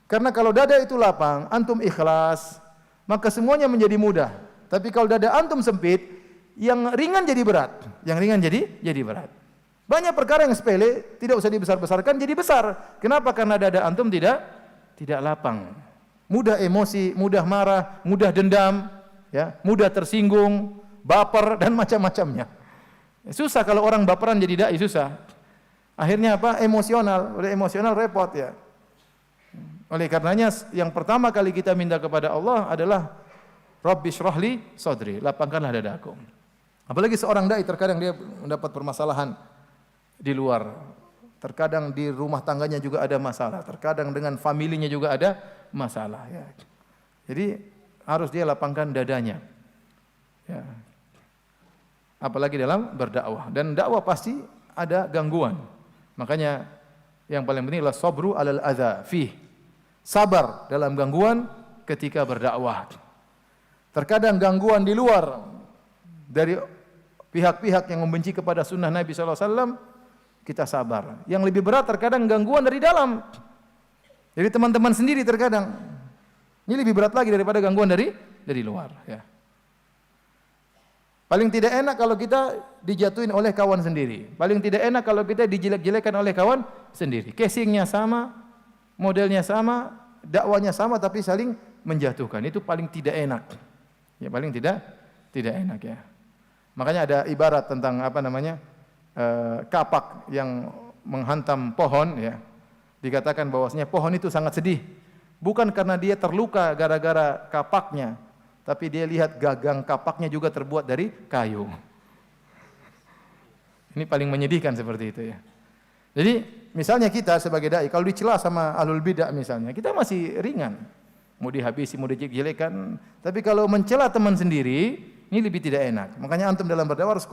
Karena kalau dada itu lapang, antum ikhlas, maka semuanya menjadi mudah. Tapi kalau dada antum sempit, yang ringan jadi berat, yang ringan jadi berat. Banyak perkara yang sepele tidak usah dibesar-besarkan jadi besar. Kenapa? Karena dada antum tidak lapang. Mudah emosi, mudah marah, mudah dendam, ya, mudah tersinggung, baper dan macam-macamnya. Susah kalau orang baperan jadi dai, susah. Akhirnya apa? Emosional, udah emosional repot ya. Oleh karenanya yang pertama kali kita minta kepada Allah adalah Rabbi shrahli sadri, lapangkanlah dadaku. Apalagi seorang dai terkadang dia mendapat permasalahan di luar. Terkadang di rumah tangganya juga ada masalah, terkadang dengan familinya juga ada masalah ya. Jadi harus dia lapangkan dadanya. Ya. Apalagi dalam berdakwah, dan dakwah pasti ada gangguan. Makanya yang paling penting adalah sabru alal adza fih. Sabar dalam gangguan ketika berdakwah. Terkadang gangguan di luar dari pihak-pihak yang membenci kepada sunnah Nabi SAW, kita sabar. Yang lebih berat terkadang gangguan dari dalam. Jadi teman-teman sendiri terkadang. Ini lebih berat lagi daripada gangguan dari luar. Ya. Paling tidak enak kalau kita dijatuhin oleh kawan sendiri. Paling tidak enak kalau kita dijelek-jelekan oleh kawan sendiri. Casingnya sama, modelnya sama, dakwanya sama, tapi saling menjatuhkan. Itu paling tidak enak. Ya, paling tidak enak ya. Makanya ada ibarat tentang kapak yang menghantam pohon ya. Dikatakan bahwasanya pohon itu sangat sedih. Bukan karena dia terluka gara-gara kapaknya, tapi dia lihat gagang kapaknya juga terbuat dari kayu. Ini paling menyedihkan seperti itu ya. Jadi misalnya kita sebagai dai kalau dicela sama ahlul bidah misalnya, kita masih ringan. Mau dihabisi, mau dijelekan. Tapi kalau mencela teman sendiri, ini lebih tidak enak. Makanya antum dalam berdakwah harus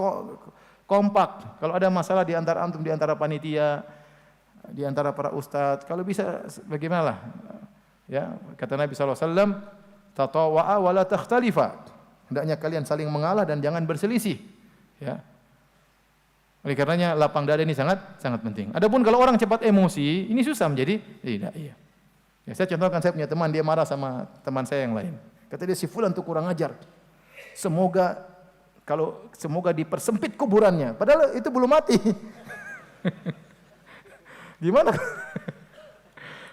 kompak. Kalau ada masalah di antara antum, di antara panitia, di antara para ustadz, kalau bisa bagaimana? Ya, kata Nabi SAW, tatawa'a wa la takhtalifa. Hendaknya kalian saling mengalah dan jangan berselisih. Ya. Oleh karenanya lapang dada ini sangat penting. Adapun kalau orang cepat emosi, ini susah menjadi tidak. Iya. Ya, saya contohkan, saya punya teman, dia marah sama teman saya yang lain. Kata dia, si fulan tuh kurang ajar. Semoga dipersempit kuburannya. Padahal itu belum mati. Gimana?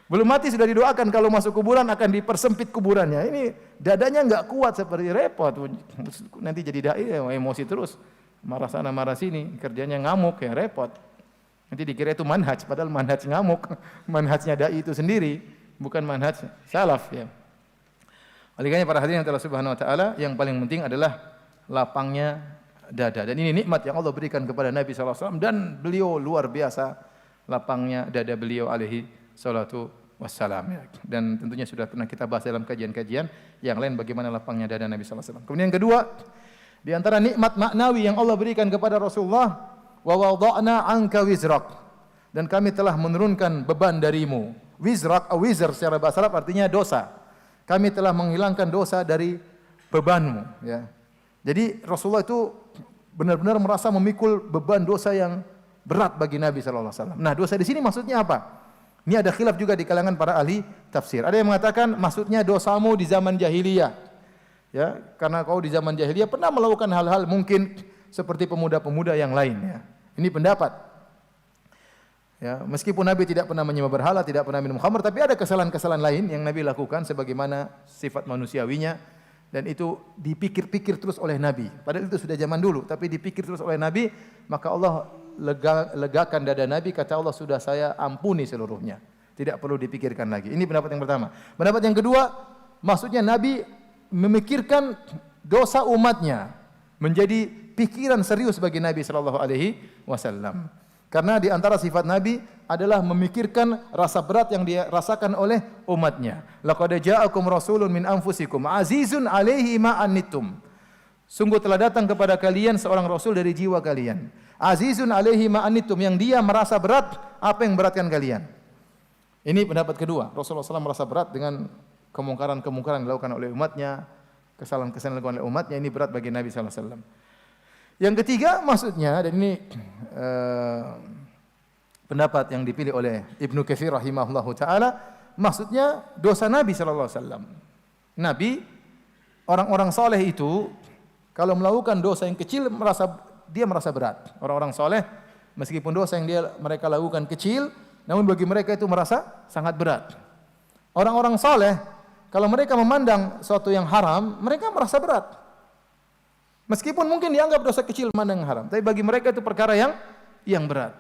Belum mati sudah didoakan kalau masuk kuburan akan dipersempit kuburannya. Ini dadanya enggak kuat, seperti repot. Nanti jadi dai emosi terus. Marah sana marah sini, kerjanya ngamuk ya repot. Nanti dikira itu manhaj, padahal manhaj ngamuk. Manhajnya dai itu sendiri, bukan manhaj salaf ya. Oleh karena para hadirin yang telah subhanahu wa taala, yang paling penting adalah lapangnya dada. Dan ini nikmat yang Allah berikan kepada Nabi SAW, dan beliau luar biasa lapangnya dada beliau alaihi salatu wassalam ya. Dan tentunya sudah pernah kita bahas dalam kajian-kajian yang lain bagaimana lapangnya dada Nabi SAW. Kemudian yang kedua, di antara nikmat maknawi yang Allah berikan kepada Rasulullah, wa wada'na 'anka wizrak, dan kami telah menurunkan beban darimu. Wizrak atau wizr secara bahasa Arab artinya dosa. Kami telah menghilangkan dosa dari bebanmu ya. Jadi Rasulullah itu benar-benar merasa memikul beban dosa yang berat bagi Nabi sallallahu alaihi wasallam. Nah, dosa di sini maksudnya apa? Ini ada khilaf juga di kalangan para ahli tafsir. Ada yang mengatakan maksudnya dosamu di zaman jahiliyah. Ya, karena kau di zaman jahiliyah pernah melakukan hal-hal mungkin seperti pemuda-pemuda yang lain ya. Ini pendapat. Ya, meskipun Nabi tidak pernah menyembah berhala, tidak pernah minum khamr, tapi ada kesalahan-kesalahan lain yang Nabi lakukan sebagaimana sifat manusiawinya, dan itu dipikir-pikir terus oleh Nabi. Padahal itu sudah zaman dulu, tapi dipikir terus oleh Nabi, maka Allah legakan dada Nabi, kata Allah, sudah saya ampuni seluruhnya. Tidak perlu dipikirkan lagi. Ini pendapat yang pertama. Pendapat yang kedua, maksudnya Nabi memikirkan dosa umatnya menjadi pikiran serius bagi Nabi sallallahu alaihi wasallam. Karena di antara sifat Nabi adalah memikirkan rasa berat yang dia rasakan oleh umatnya. Laqad ja'akum rasulun min anfusikum azizun 'alaihi ma anittum. Sungguh telah datang kepada kalian seorang rasul dari jiwa kalian. Azizun 'alaihi ma anittum, yang dia merasa berat apa yang beratkan kalian. Ini pendapat kedua. Rasulullah SAW merasa berat dengan kemungkaran-kemungkaran yang dilakukan oleh umatnya, kesalahan-kesalahan yang dilakukan oleh umatnya, ini berat bagi Nabi sallallahu alaihi wasallam. Yang ketiga maksudnya, dan ini pendapat yang dipilih oleh Ibnu Katsir rahimahullahu taala, maksudnya dosa Nabi sallallahu alaihi wasallam. Nabi, orang-orang saleh itu kalau melakukan dosa yang kecil merasa berat. Orang-orang saleh meskipun dosa yang mereka lakukan kecil, namun bagi mereka itu merasa sangat berat. Orang-orang saleh kalau mereka memandang sesuatu yang haram, mereka merasa berat. Meskipun mungkin dianggap dosa kecil memandang haram, tapi bagi mereka itu perkara yang berat.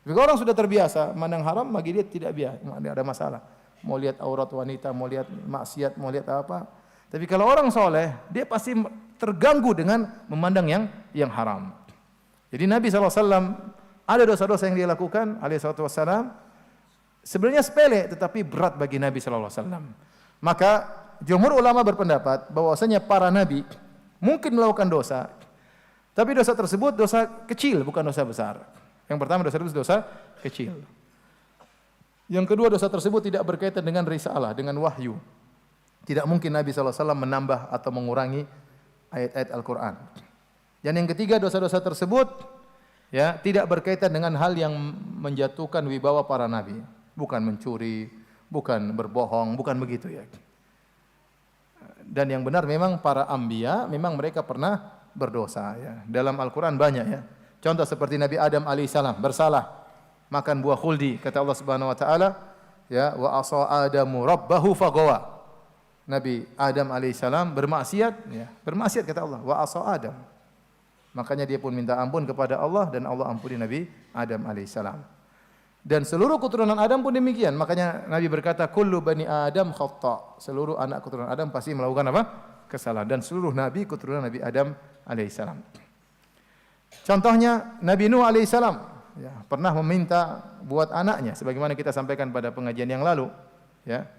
Jika orang sudah terbiasa memandang haram, bagi dia tidak ada masalah. Mau lihat aurat wanita, mau lihat maksiat, mau lihat apa. Tapi kalau orang soleh, dia pasti terganggu dengan memandang yang haram. Jadi Nabi SAW ada dosa-dosa yang dia lakukan, alaihissalam, sebenarnya sepele, tetapi berat bagi Nabi SAW. Maka jumhur ulama berpendapat bahwasanya para nabi mungkin melakukan dosa, tapi dosa tersebut dosa kecil, bukan dosa besar. Yang pertama dosa tersebut dosa kecil. Yang kedua dosa tersebut tidak berkaitan dengan risalah, dengan wahyu. Tidak mungkin Nabi SAW menambah atau mengurangi ayat-ayat Al-Quran. Dan yang ketiga dosa-dosa tersebut ya tidak berkaitan dengan hal yang menjatuhkan wibawa para nabi. Bukan mencuri, bukan berbohong, bukan begitu ya. Dan yang benar memang para anbiya memang mereka pernah berdosa ya. Dalam Al-Qur'an banyak ya. Contoh seperti Nabi Adam alaihissalam bersalah makan buah khuldi, kata Allah Subhanahu wa taala ya, wa asa adamu rabbahu faghawa. Nabi Adam alaihissalam bermaksiat ya, bermaksiat kata Allah, wa asa Adam. Makanya dia pun minta ampun kepada Allah dan Allah ampuni Nabi Adam alaihissalam. Dan seluruh keturunan Adam pun demikian. Makanya Nabi berkata, kullu bani Adam khata'. Seluruh anak keturunan Adam pasti melakukan apa? Kesalahan. Dan seluruh nabi keturunan Nabi Adam alaihissalam. Contohnya Nabi Nuh alaihissalam ya, pernah meminta buat anaknya sebagaimana kita sampaikan pada pengajian yang lalu ya.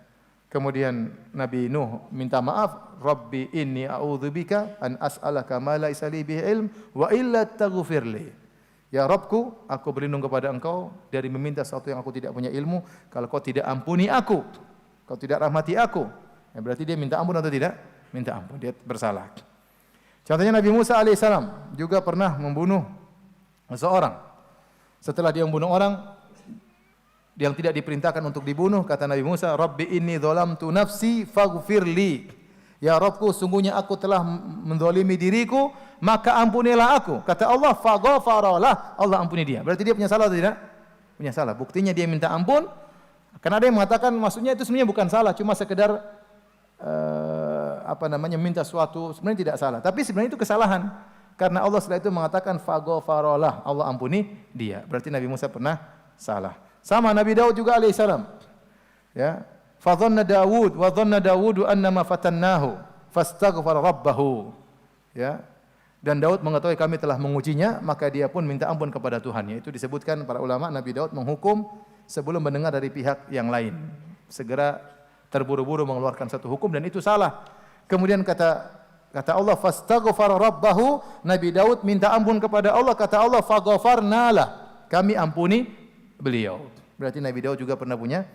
Kemudian Nabi Nuh minta maaf, Rabbi inni a'udzubika an as'alaka ma laisa li bihi ilm wa illa taghfirli. Ya Rabbku, aku berlindung kepada Engkau dari meminta sesuatu yang aku tidak punya ilmu. Kalau Kau tidak ampuni aku, Kau tidak rahmati aku, ya berarti dia minta ampun atau tidak? Minta ampun, dia bersalah. Contohnya Nabi Musa alaihissalam juga pernah membunuh seseorang. Setelah dia membunuh orang yang tidak diperintahkan untuk dibunuh, kata Nabi Musa, Rabbi inni dzalamtu nafsi faghfirli. Ya Rabbku, sungguhnya aku telah menzalimi diriku, maka ampunilah aku. Kata Allah, faghfaralah, Allah ampuni dia. Berarti dia punya salah atau tidak? Punya salah. Buktinya dia minta ampun. Karena ada yang mengatakan maksudnya itu sebenarnya bukan salah, cuma sekedar minta suatu, sebenarnya tidak salah. Tapi sebenarnya itu kesalahan. Karena Allah setelah itu mengatakan faghfaralah, Allah ampuni dia. Berarti Nabi Musa pernah salah. Sama Nabi Daud juga alaihissalam. Ya. Fa dhanna Daud wa dhanna Daudu annama fatannahu fastaghfara rabbahu. Ya. Dan Daud mengetahui kami telah mengujinya, maka dia pun minta ampun kepada Tuhannya. Itu disebutkan para ulama Nabi Daud menghukum sebelum mendengar dari pihak yang lain. Segera terburu-buru mengeluarkan satu hukum dan itu salah. Kemudian kata Allah fastaghfara rabbahu, Nabi Daud minta ampun kepada Allah, kata Allah faghfarnalah, kami ampuni beliau. Berarti Nabi Daud juga pernah punya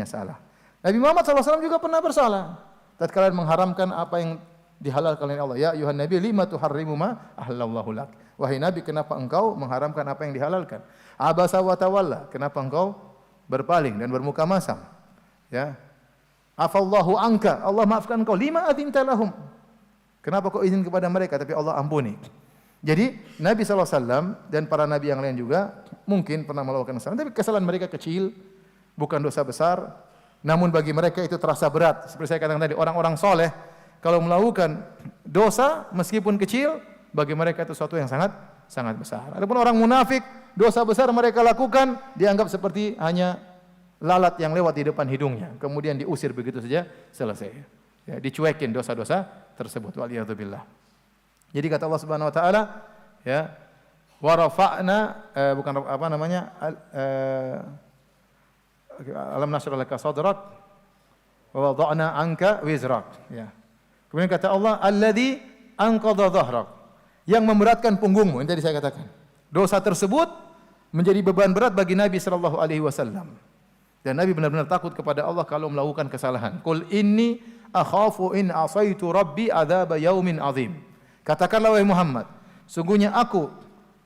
salah. Nabi Muhammad SAW juga pernah bersalah tatkala mengharamkan apa yang dihalalkan oleh Allah. Ya ayuhan nabi lima tuharrimu ma ahlallahu lak. Wahai Nabi, kenapa engkau mengharamkan apa yang dihalalkan? Abasa wa tawalla, kenapa engkau berpaling dan bermuka masam? Ya. Afallahu anka, Allah maafkan engkau. Lima adzinta lahum, kenapa kau izin kepada mereka tapi Allah ampuni? Jadi Nabi SAW dan para nabi yang lain juga mungkin pernah melakukan kesalahan, tapi kesalahan mereka kecil, bukan dosa besar. Namun bagi mereka itu terasa berat. Seperti saya katakan tadi, orang-orang soleh kalau melakukan dosa meskipun kecil, bagi mereka itu sesuatu yang sangat besar. Adapun orang munafik, dosa besar mereka lakukan dianggap seperti hanya lalat yang lewat di depan hidungnya, kemudian diusir begitu saja, selesai. Ya, dicuekin dosa-dosa tersebut. Waliyadzubillah. Jadi kata Allah Subhanahu wa taala, ya, wa rafa'na alam nashrah laka sadrak wa wada'na anka wizrak, ya. Kemudian kata Allah, alladzi anqadha dhahrak, yang memberatkan punggungmu. Ini tadi saya katakan. Dosa tersebut menjadi beban berat bagi Nabi sallallahu alaihi wasallam. Dan Nabi benar-benar takut kepada Allah kalau melakukan kesalahan. Qul inni akhafu in asaitu rabbi adzab yaumin azim. Katakanlah wahai Muhammad, sungguhnya aku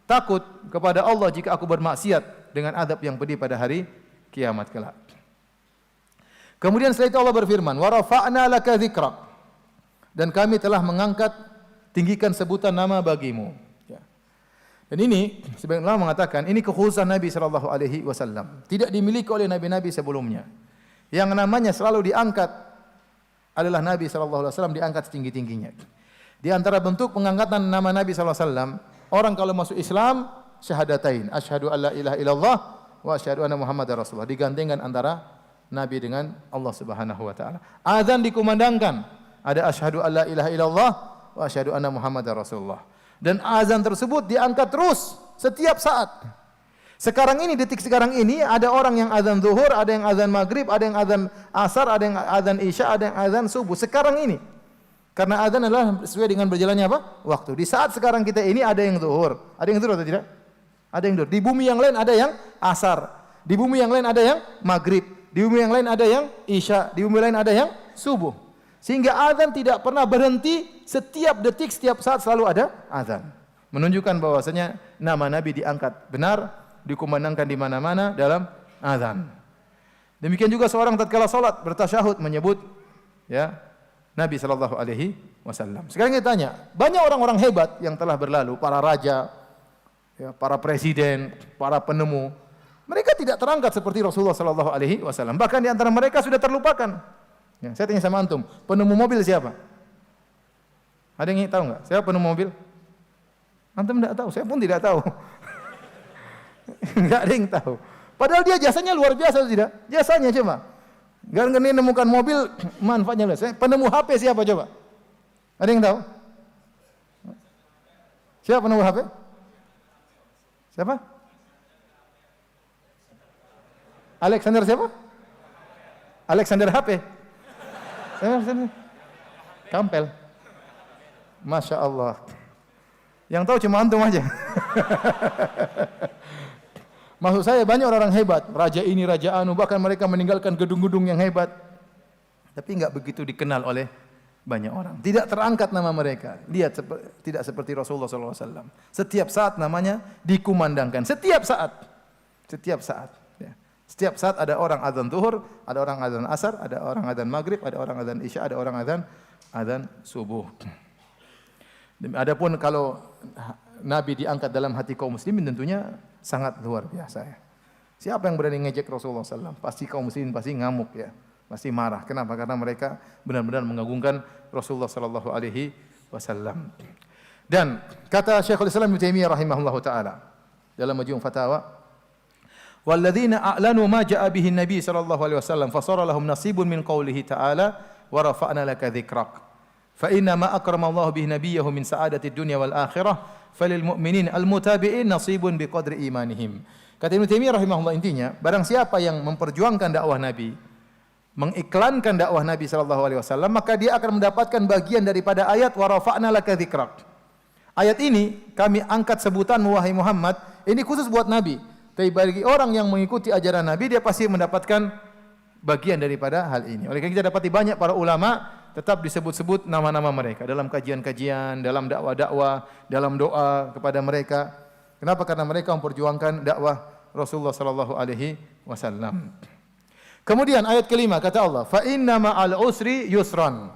takut kepada Allah jika aku bermaksiat dengan adab yang pedih pada hari kiamat kelak. Kemudian setelah itu Allah berfirman, wa rafa'na laka dzikrak, dan kami telah mengangkat, tinggikan sebutan nama bagimu. Ya. Dan ini sebagian ulama mengatakan ini kekhususan Nabi sallallahu alaihi wasallam, tidak dimiliki oleh nabi-nabi sebelumnya. Yang namanya selalu diangkat adalah Nabi sallallahu alaihi wasallam, diangkat setinggi-tingginya. Di antara bentuk pengangkatan nama Nabi sallallahu alaihi wasallam, orang kalau masuk Islam syahadatain, asyhadu alla ilaha illallah wa asyhadu anna Muhammadar Rasulullah, digandengkan antara Nabi dengan Allah Subhanahu wa taala. Azan dikumandangkan, ada asyhadu alla ilaha illallah wa asyhadu anna Muhammadar Rasulullah. Dan azan tersebut diangkat terus setiap saat. Sekarang ini, detik sekarang ini, ada orang yang azan zuhur, ada yang azan maghrib, ada yang azan asar, ada yang azan isya, ada yang azan subuh. Sekarang ini, karena azan adalah sesuai dengan berjalannya apa? Waktu. Di saat sekarang kita ini ada yang zuhur. Ada yang zuhur atau tidak? Ada yang duhur. Di bumi yang lain ada yang asar. Di bumi yang lain ada yang maghrib. Di bumi yang lain ada yang isya. Di bumi lain ada yang subuh. Sehingga azan tidak pernah berhenti, setiap detik, setiap saat selalu ada azan. Menunjukkan bahwasanya nama Nabi diangkat benar, dikumandangkan di mana-mana dalam azan. Demikian juga seorang tatkala salat bertasyahud menyebut ya Nabi sallallahu alaihi wasallam. Sekarang kita tanya, banyak orang-orang hebat yang telah berlalu, para raja, ya, para presiden, para penemu, mereka tidak terangkat seperti Rasulullah sallallahu alaihi wasallam. Bahkan di antara mereka sudah terlupakan. Ya, saya tanya sama antum, penemu mobil siapa? Ada yang tahu enggak? Siapa penemu mobil? Antum tidak tahu, saya pun tidak tahu. Enggak ada yang tahu. Padahal dia jasanya luar biasa atau tidak? Jasanya coba. Gara-gara ini menemukan mobil, manfaatnya luar. Penemu HP siapa coba? Ada yang tahu? Siapa penemu HP? Siapa? Alexander siapa? Alexander HP. Kampel. Masya Allah. Yang tahu cuma antum aja. Maksud saya banyak orang hebat, raja ini, raja anu, bahkan mereka meninggalkan gedung-gedung yang hebat, tapi enggak begitu dikenal oleh banyak orang. Tidak terangkat nama mereka. Lihat tidak seperti Rasulullah SAW. Setiap saat namanya dikumandangkan. Setiap saat. Setiap saat. Ya. Setiap saat ada orang azan zuhur, ada orang azan asar, ada orang azan maghrib, ada orang azan isya, ada orang azan subuh. Adapun kalau Nabi diangkat dalam hati kaum muslimin tentunya sangat luar biasa ya. Siapa yang berani ngejek Rasulullah SAW? Pasti kaum muslimin pasti ngamuk ya, pasti marah. Kenapa? Karena mereka benar-benar mengagungkan Rasulullah sallallahu alaihi wasallam. Dan kata Syekhul Islam Ibnu Taimiyah rahimahullahu taala dalam Majmu' Fatawa, "Walladzina a'lanu ma ja'a bihi Nabi sallallahu alaihi wasallam fasara lahum nasibun min qaulihi ta'ala wa rafa'na laka dzikrak." Fa inna ma akramallahu bihi nabiyahu min sa'adatid dunya wal akhirah falil mu'minin al mutabi'in nasibun biqadri imanihim. Kata Ibnu Taimiyah rahimahullah, intinya barang siapa yang memperjuangkan dakwah Nabi, mengiklankan dakwah Nabi sallallahu alaihi wasallam, maka dia akan mendapatkan bagian daripada ayat wa rafa'na laka dzikrak. Ayat ini kami angkat sebutan wahai Muhammad, ini khusus buat Nabi. Tapi bagi orang yang mengikuti ajaran Nabi, dia pasti mendapatkan bagian daripada hal ini. Oleh karena kita dapati banyak para ulama tetap disebut-sebut nama-nama mereka dalam kajian-kajian, dalam dakwah-dakwah, dalam doa kepada mereka. Kenapa? Karena mereka memperjuangkan dakwah Rasulullah sallallahu alaihi wasallam. Kemudian ayat kelima kata Allah, "Fa inna ma'al usri yusran."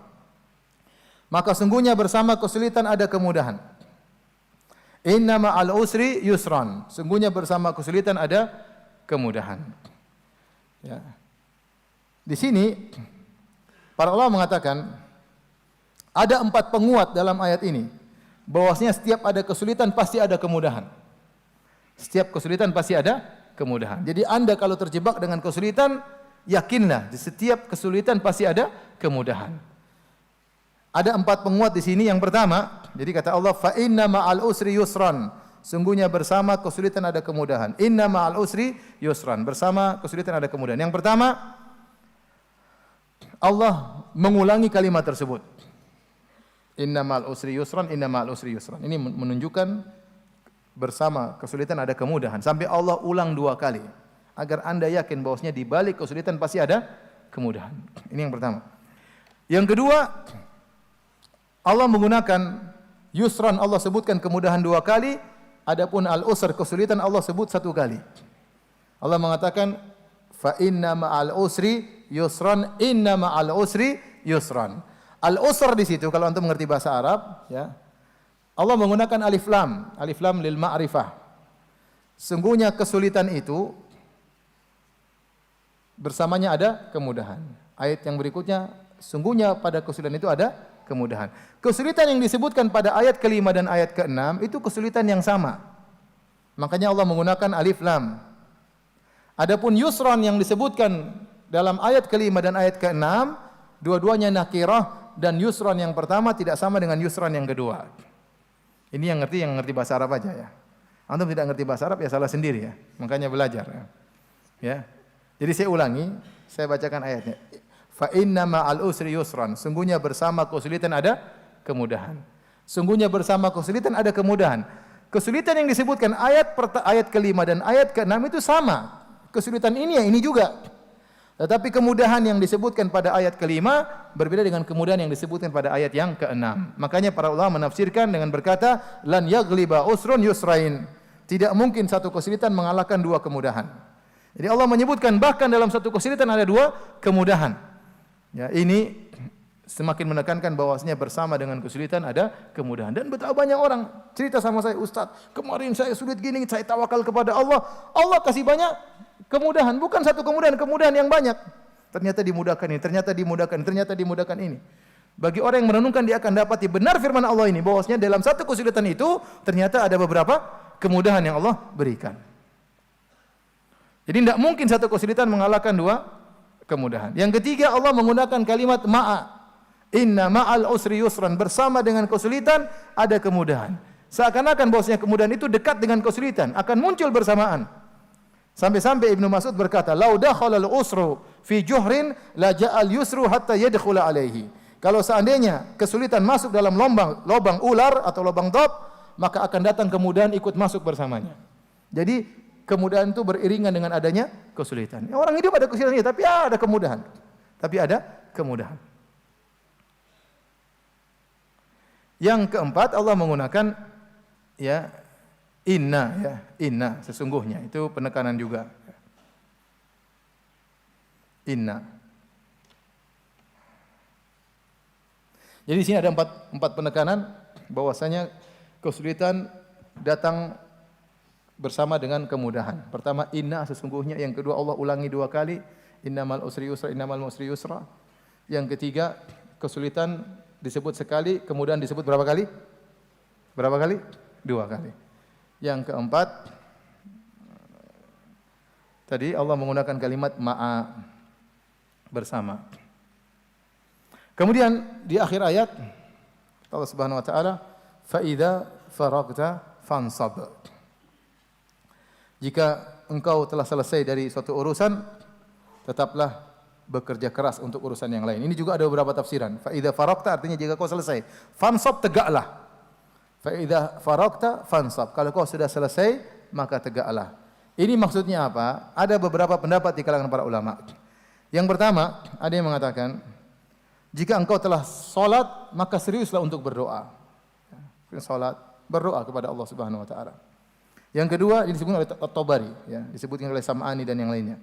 Maka sungguhnya bersama kesulitan ada kemudahan. Inna ma'al usri yusran. Sungguhnya bersama kesulitan ada kemudahan. Ya. Di sini para ulama mengatakan ada 4 penguat dalam ayat ini. Bahwasanya setiap ada kesulitan pasti ada kemudahan. Setiap kesulitan pasti ada kemudahan. Jadi Anda kalau terjebak dengan kesulitan, yakinlah di setiap kesulitan pasti ada kemudahan. Ada 4 penguat di sini. Yang pertama, jadi kata Allah, fa inna ma'al usri yusran. Sungguhnya bersama kesulitan ada kemudahan. Inna ma'al usri yusran. Bersama kesulitan ada kemudahan. Yang pertama, Allah mengulangi kalimat tersebut. Inna ma'al usri yusran, inna ma'al usri yusran. Ini menunjukkan bersama kesulitan ada kemudahan. Sampai Allah ulang 2 kali. Agar Anda yakin bahwasanya di balik kesulitan pasti ada kemudahan. Ini yang pertama. Yang kedua, Allah menggunakan yusran, Allah sebutkan kemudahan 2 kali. Adapun al-usr, kesulitan, Allah sebut 1 kali. Allah mengatakan, fa inna ma'al usri yusran, inna ma'al usri yusran. Al-usr di situ kalau antum mengerti bahasa Arab, ya. Allah menggunakan alif lam lil ma'rifah. Sungguhnya kesulitan itu bersamanya ada kemudahan. Ayat yang berikutnya, sungguhnya pada kesulitan itu ada kemudahan. Kesulitan yang disebutkan pada ayat ke-5 dan ayat ke-6 itu kesulitan yang sama. Makanya Allah menggunakan alif lam. Adapun yusran yang disebutkan dalam ayat ke-5 dan ayat ke-6, dua-duanya nakirah, dan yusran yang pertama tidak sama dengan yusran yang kedua. Ini yang ngerti bahasa Arab aja ya. Antum tidak ngerti bahasa Arab ya salah sendiri ya. Makanya belajar ya. Ya. Jadi saya ulangi, saya bacakan ayatnya. Fa inna ma'al usri yusran. Sungguhnya bersama kesulitan ada kemudahan. Sungguhnya bersama kesulitan ada kemudahan. Kesulitan yang disebutkan ayat kelima dan ayat keenam itu sama. Kesulitan ini ya ini juga. Tetapi kemudahan yang disebutkan pada ayat kelima berbeda dengan kemudahan yang disebutkan pada ayat yang keenam. Makanya para ulama menafsirkan dengan berkata, lan yaghliba usrun yusrain. Tidak mungkin satu kesulitan mengalahkan dua kemudahan. Jadi Allah menyebutkan bahkan dalam satu kesulitan ada dua kemudahan. Ya, ini semakin menekankan bahwasanya bersama dengan kesulitan ada kemudahan. Dan betapa banyak orang cerita sama saya, Ustaz, kemarin saya sulit gini, saya tawakal kepada Allah. Allah kasih banyak kemudahan, bukan satu kemudahan yang banyak. Ternyata dimudahkan ini, ternyata dimudahkan, ternyata dimudahkan ini. Bagi orang yang merenungkan dia akan dapati benar firman Allah ini bahwasanya dalam satu kesulitan itu ternyata ada beberapa kemudahan yang Allah berikan. Jadi tidak mungkin satu kesulitan mengalahkan dua kemudahan. Yang ketiga Allah menggunakan kalimat ma'a. Inna ma'al usri yusran, bersama dengan kesulitan ada kemudahan. Seakan-akan bahwasanya kemudahan itu dekat dengan kesulitan, akan muncul bersamaan. Sampai-sampai Ibnu Mas'ud berkata, "Lau dakhala al-usru fi juhrin la ja'al yusru hatta yadkhula alaihi." Kalau seandainya kesulitan masuk dalam lubang ular atau lubang dab, maka akan datang kemudahan ikut masuk bersamanya. Jadi kemudahan itu beriringan dengan adanya kesulitan. Orang hidup ada kesulitan, tapi ada kemudahan. Tapi ada kemudahan. Yang keempat Allah menggunakan ya inna sesungguhnya, itu penekanan juga. Inna. Jadi di sini ada empat penekanan bahwasanya kesulitan datang bersama dengan kemudahan. Pertama inna sesungguhnya, yang kedua Allah ulangi dua kali, innamal usri yusra, innamal usri yusra. Yang ketiga kesulitan disebut sekali, kemudian disebut berapa kali? Berapa kali? Dua kali. Yang keempat, tadi Allah menggunakan kalimat ma'a, bersama. Kemudian di akhir ayat Allah Subhanahu wa taala, fa idza faragta fansab. Jika engkau telah selesai dari suatu urusan, tetaplah bekerja keras untuk urusan yang lain. Ini juga ada beberapa tafsiran. Fa idza faragta artinya jika kau selesai. Fansab, tegaklah. Fa idza faragta fansab. Kalau kau sudah selesai, maka tegaklah. Ini maksudnya apa? Ada beberapa pendapat di kalangan para ulama. Yang pertama, ada yang mengatakan, jika engkau telah salat, maka seriuslah untuk berdoa. Salat, berdoa kepada Allah Subhanahu wa taala. Yang kedua, ini disebutkan oleh At-Tabari, ya, disebutkan oleh Sam'ani dan yang lainnya.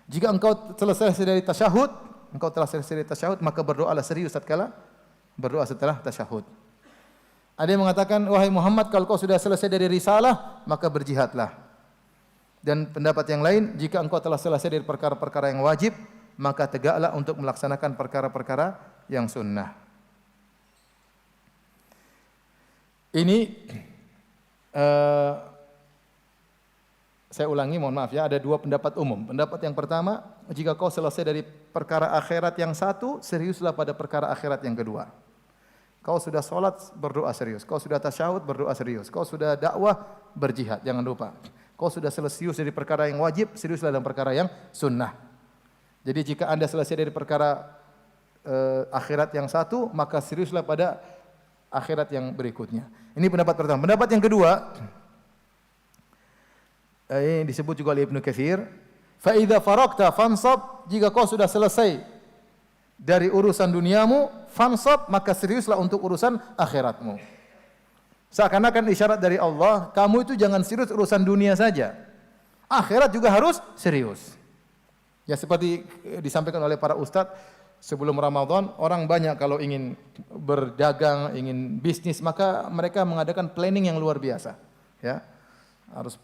Jika engkau selesai dari tasyahud, maka berdoalah serius tatkala berdoa setelah tasyahud. Ada yang mengatakan, wahai Muhammad, kalau kau sudah selesai dari risalah, maka berjihadlah. Dan pendapat yang lain, jika engkau telah selesai dari perkara-perkara yang wajib, maka tegaklah untuk melaksanakan perkara-perkara yang sunnah. Ini saya ulangi, mohon maaf ya, ada dua pendapat umum. Pendapat yang pertama, jika kau selesai dari perkara akhirat yang satu, seriuslah pada perkara akhirat yang kedua. Kau sudah sholat, berdoa serius. Kau sudah tasyahud, berdoa serius. Kau sudah dakwah, berjihad, jangan lupa. Kau sudah serius dari perkara yang wajib, seriuslah dalam perkara yang sunnah. Jadi jika anda selesai dari perkara akhirat yang satu, maka seriuslah pada akhirat yang berikutnya. Ini pendapat pertama. Pendapat yang kedua, ini disebut juga oleh Ibnu Katsir, fa idza faragta fansab, jika kau sudah selesai dari urusan duniamu, fansab, maka seriuslah untuk urusan akhiratmu. Seakan-akan isyarat dari Allah, kamu itu jangan serius urusan dunia saja, akhirat juga harus serius. Ya seperti disampaikan oleh para ustadz, sebelum Ramadan orang banyak kalau ingin berdagang, ingin bisnis, maka mereka mengadakan planning yang luar biasa, ya. Harus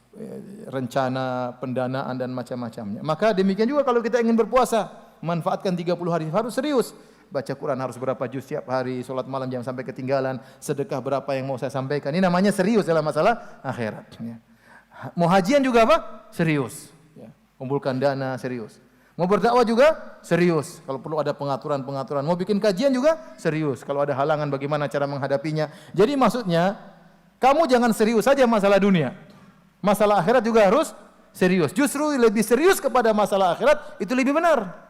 rencana, pendanaan dan macam-macamnya. Maka demikian juga kalau kita ingin berpuasa, manfaatkan 30 hari, harus serius. Baca Quran harus berapa juz setiap hari, salat malam jangan sampai ketinggalan, sedekah berapa yang mau saya sampaikan. Ini namanya serius dalam masalah akhirat. Ya. Mau hajian juga apa? Serius. Ya. Kumpulkan dana, serius. Mau berdakwah juga serius. Kalau perlu ada pengaturan-pengaturan. Mau bikin kajian juga serius. Kalau ada halangan bagaimana cara menghadapinya. Jadi maksudnya, kamu jangan serius saja masalah dunia. Masalah akhirat juga harus serius. Justru lebih serius kepada masalah akhirat itu lebih benar.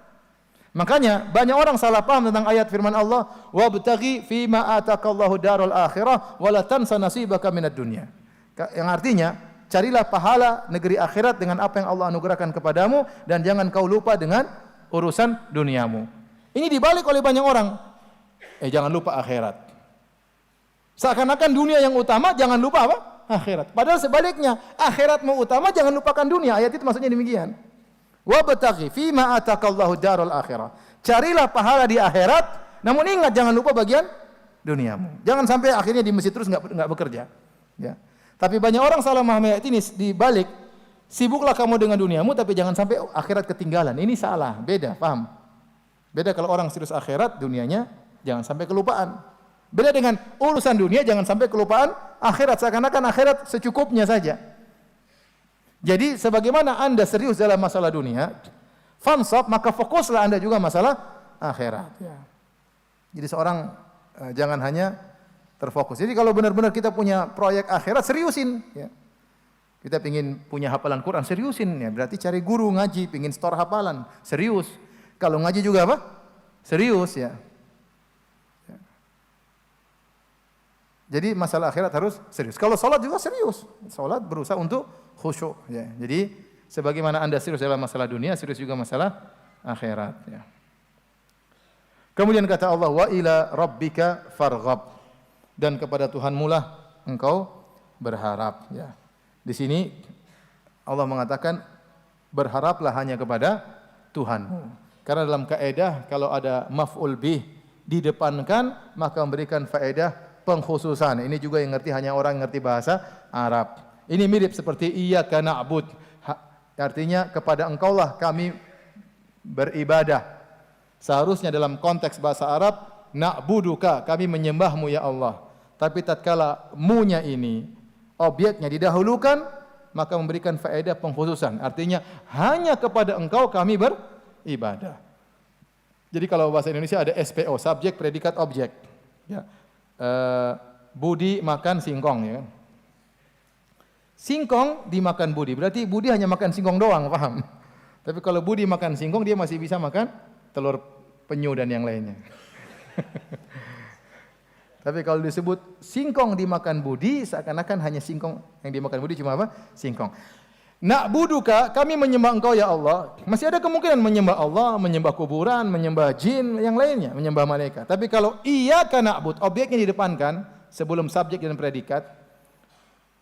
Makanya banyak orang salah paham tentang ayat firman Allah, "Wabtaghi fima ataqallahu darul akhirah wa la tansa nasibaka minad dunya." Yang artinya, carilah pahala negeri akhirat dengan apa yang Allah anugerahkan kepadamu dan jangan kau lupa dengan urusan duniamu. Ini dibalik oleh banyak orang. Jangan lupa akhirat. Seakan-akan dunia yang utama, jangan lupa apa? Akhirat. Padahal sebaliknya, akhiratmu utama, jangan lupakan dunia. Ayat itu maksudnya demikian. Wabtaghi fima atakallahu darul akhirah. Carilah pahala di akhirat, namun ingat jangan lupa bagian duniamu. Jangan sampai akhirnya di masjid terus enggak bekerja. Ya. Tapi banyak orang salah memahami ayat ini dibalik. Sibuklah kamu dengan duniamu, tapi jangan sampai akhirat ketinggalan. Ini salah, beda, paham? Beda kalau orang serius akhirat, dunianya jangan sampai kelupaan. Beda dengan urusan dunia, jangan sampai kelupaan akhirat. Seakan-akan akhirat secukupnya saja. Jadi sebagaimana Anda serius dalam masalah dunia, fansab, maka fokuslah Anda juga masalah akhirat. Ya. Jadi seorang jangan hanya terfokus. Jadi kalau benar-benar kita punya proyek akhirat, seriusin. Ya. Kita ingin punya hafalan Quran, seriusin. Ya. Berarti cari guru ngaji, ingin store hafalan, serius. Kalau ngaji juga apa? Serius ya. Ya. Jadi masalah akhirat harus serius. Kalau sholat juga serius. Sholat berusaha untuk khusyuk. Ya. Jadi sebagaimana Anda serius dalam masalah dunia, serius juga masalah akhirat. Ya. Kemudian kata Allah, wa ila rabbika farghab, dan kepada Tuhanmu lah engkau berharap. Ya. Di sini Allah mengatakan berharaplah hanya kepada Tuhanmu. Karena dalam kaidah kalau ada maf'ul bih didepankan maka memberikan faedah pengkhususan. Ini juga yang ngerti hanya orang yang ngerti bahasa Arab. Ini mirip seperti iyyaka na'bud. Artinya kepada engkaulah kami beribadah. Seharusnya dalam konteks bahasa Arab, na'buduka, kami menyembahmu ya Allah. Tapi tatkala munya ini, objeknya didahulukan, maka memberikan faedah pengkhususan. Artinya hanya kepada engkau kami beribadah. Jadi kalau bahasa Indonesia ada SPO, subjek, predikat, objek. Ya. Budi makan singkong, ya. Singkong dimakan Budi, berarti Budi hanya makan singkong doang, paham? Tapi kalau Budi makan singkong, dia masih bisa makan telur penyu dan yang lainnya. Tapi kalau disebut singkong dimakan Budi, seakan-akan hanya singkong yang dimakan Budi cuma apa? Singkong. Na'buduka, kami menyembah engkau ya Allah. Masih ada kemungkinan menyembah Allah, menyembah kuburan, menyembah jin, yang lainnya, menyembah malaikat. Tapi kalau iyyaka na'bud, objeknya didepankan sebelum subjek dan predikat,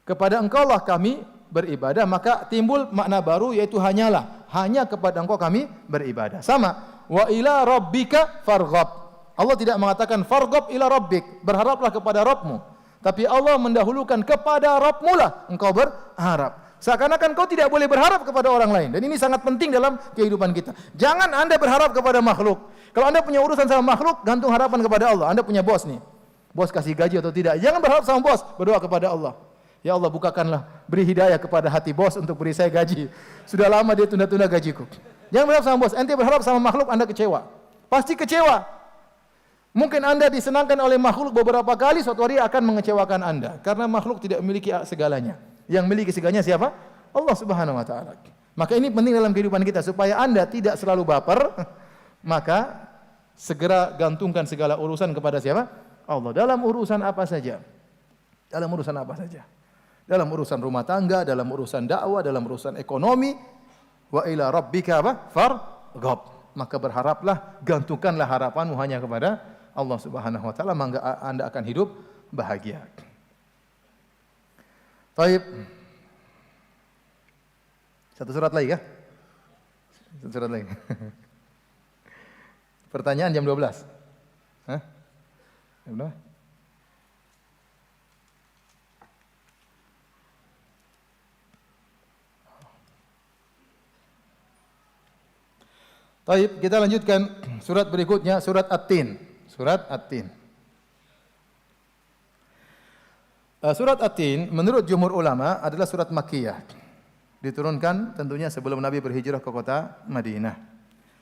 kepada engkau lah kami beribadah, maka timbul makna baru yaitu hanyalah, hanya kepada engkau kami beribadah. Sama, wa ila rabbika farghab. Allah tidak mengatakan farghab ila rabbik, berharaplah kepada Rabbmu. Tapi Allah mendahulukan kepada Rabbmu lah engkau berharap. Seakan-akan kau tidak boleh berharap kepada orang lain. Dan ini sangat penting dalam kehidupan kita. Jangan Anda berharap kepada makhluk. Kalau Anda punya urusan sama makhluk, gantung harapan kepada Allah. Anda punya bos nih. Bos kasih gaji atau tidak. Jangan berharap sama bos, berdoa kepada Allah. Ya Allah, bukakanlah, beri hidayah kepada hati bos untuk beri saya gaji. Sudah lama dia tunda-tunda gajiku. Jangan berharap sama bos. Ente berharap sama makhluk, Anda kecewa. Pasti kecewa. Mungkin Anda disenangkan oleh makhluk beberapa kali, suatu hari akan mengecewakan Anda. Karena makhluk tidak memiliki segalanya. Yang memiliki segalanya siapa? Allah Subhanahu wa taala. Maka ini penting dalam kehidupan kita supaya Anda tidak selalu baper, maka segera gantungkan segala urusan kepada siapa? Allah. Dalam urusan apa saja. Dalam urusan apa saja. Dalam urusan rumah tangga, dalam urusan dakwah, dalam urusan ekonomi, wa ila rabbika farghab. Maka berharaplah, gantungkanlah harapanmu hanya kepada Allah Subhanahu wa taala, maka Anda akan hidup bahagia. Baik. Satu surat lagi kah? Satu surat lagi. Pertanyaan jam 12. Hah? Jam berapa? Baik, kita lanjutkan surat berikutnya, surat At-Tin. Surat At-Tin. Surat At-Tin menurut jumhur ulama adalah surat Makkiyah. Diturunkan tentunya sebelum Nabi berhijrah ke kota Madinah.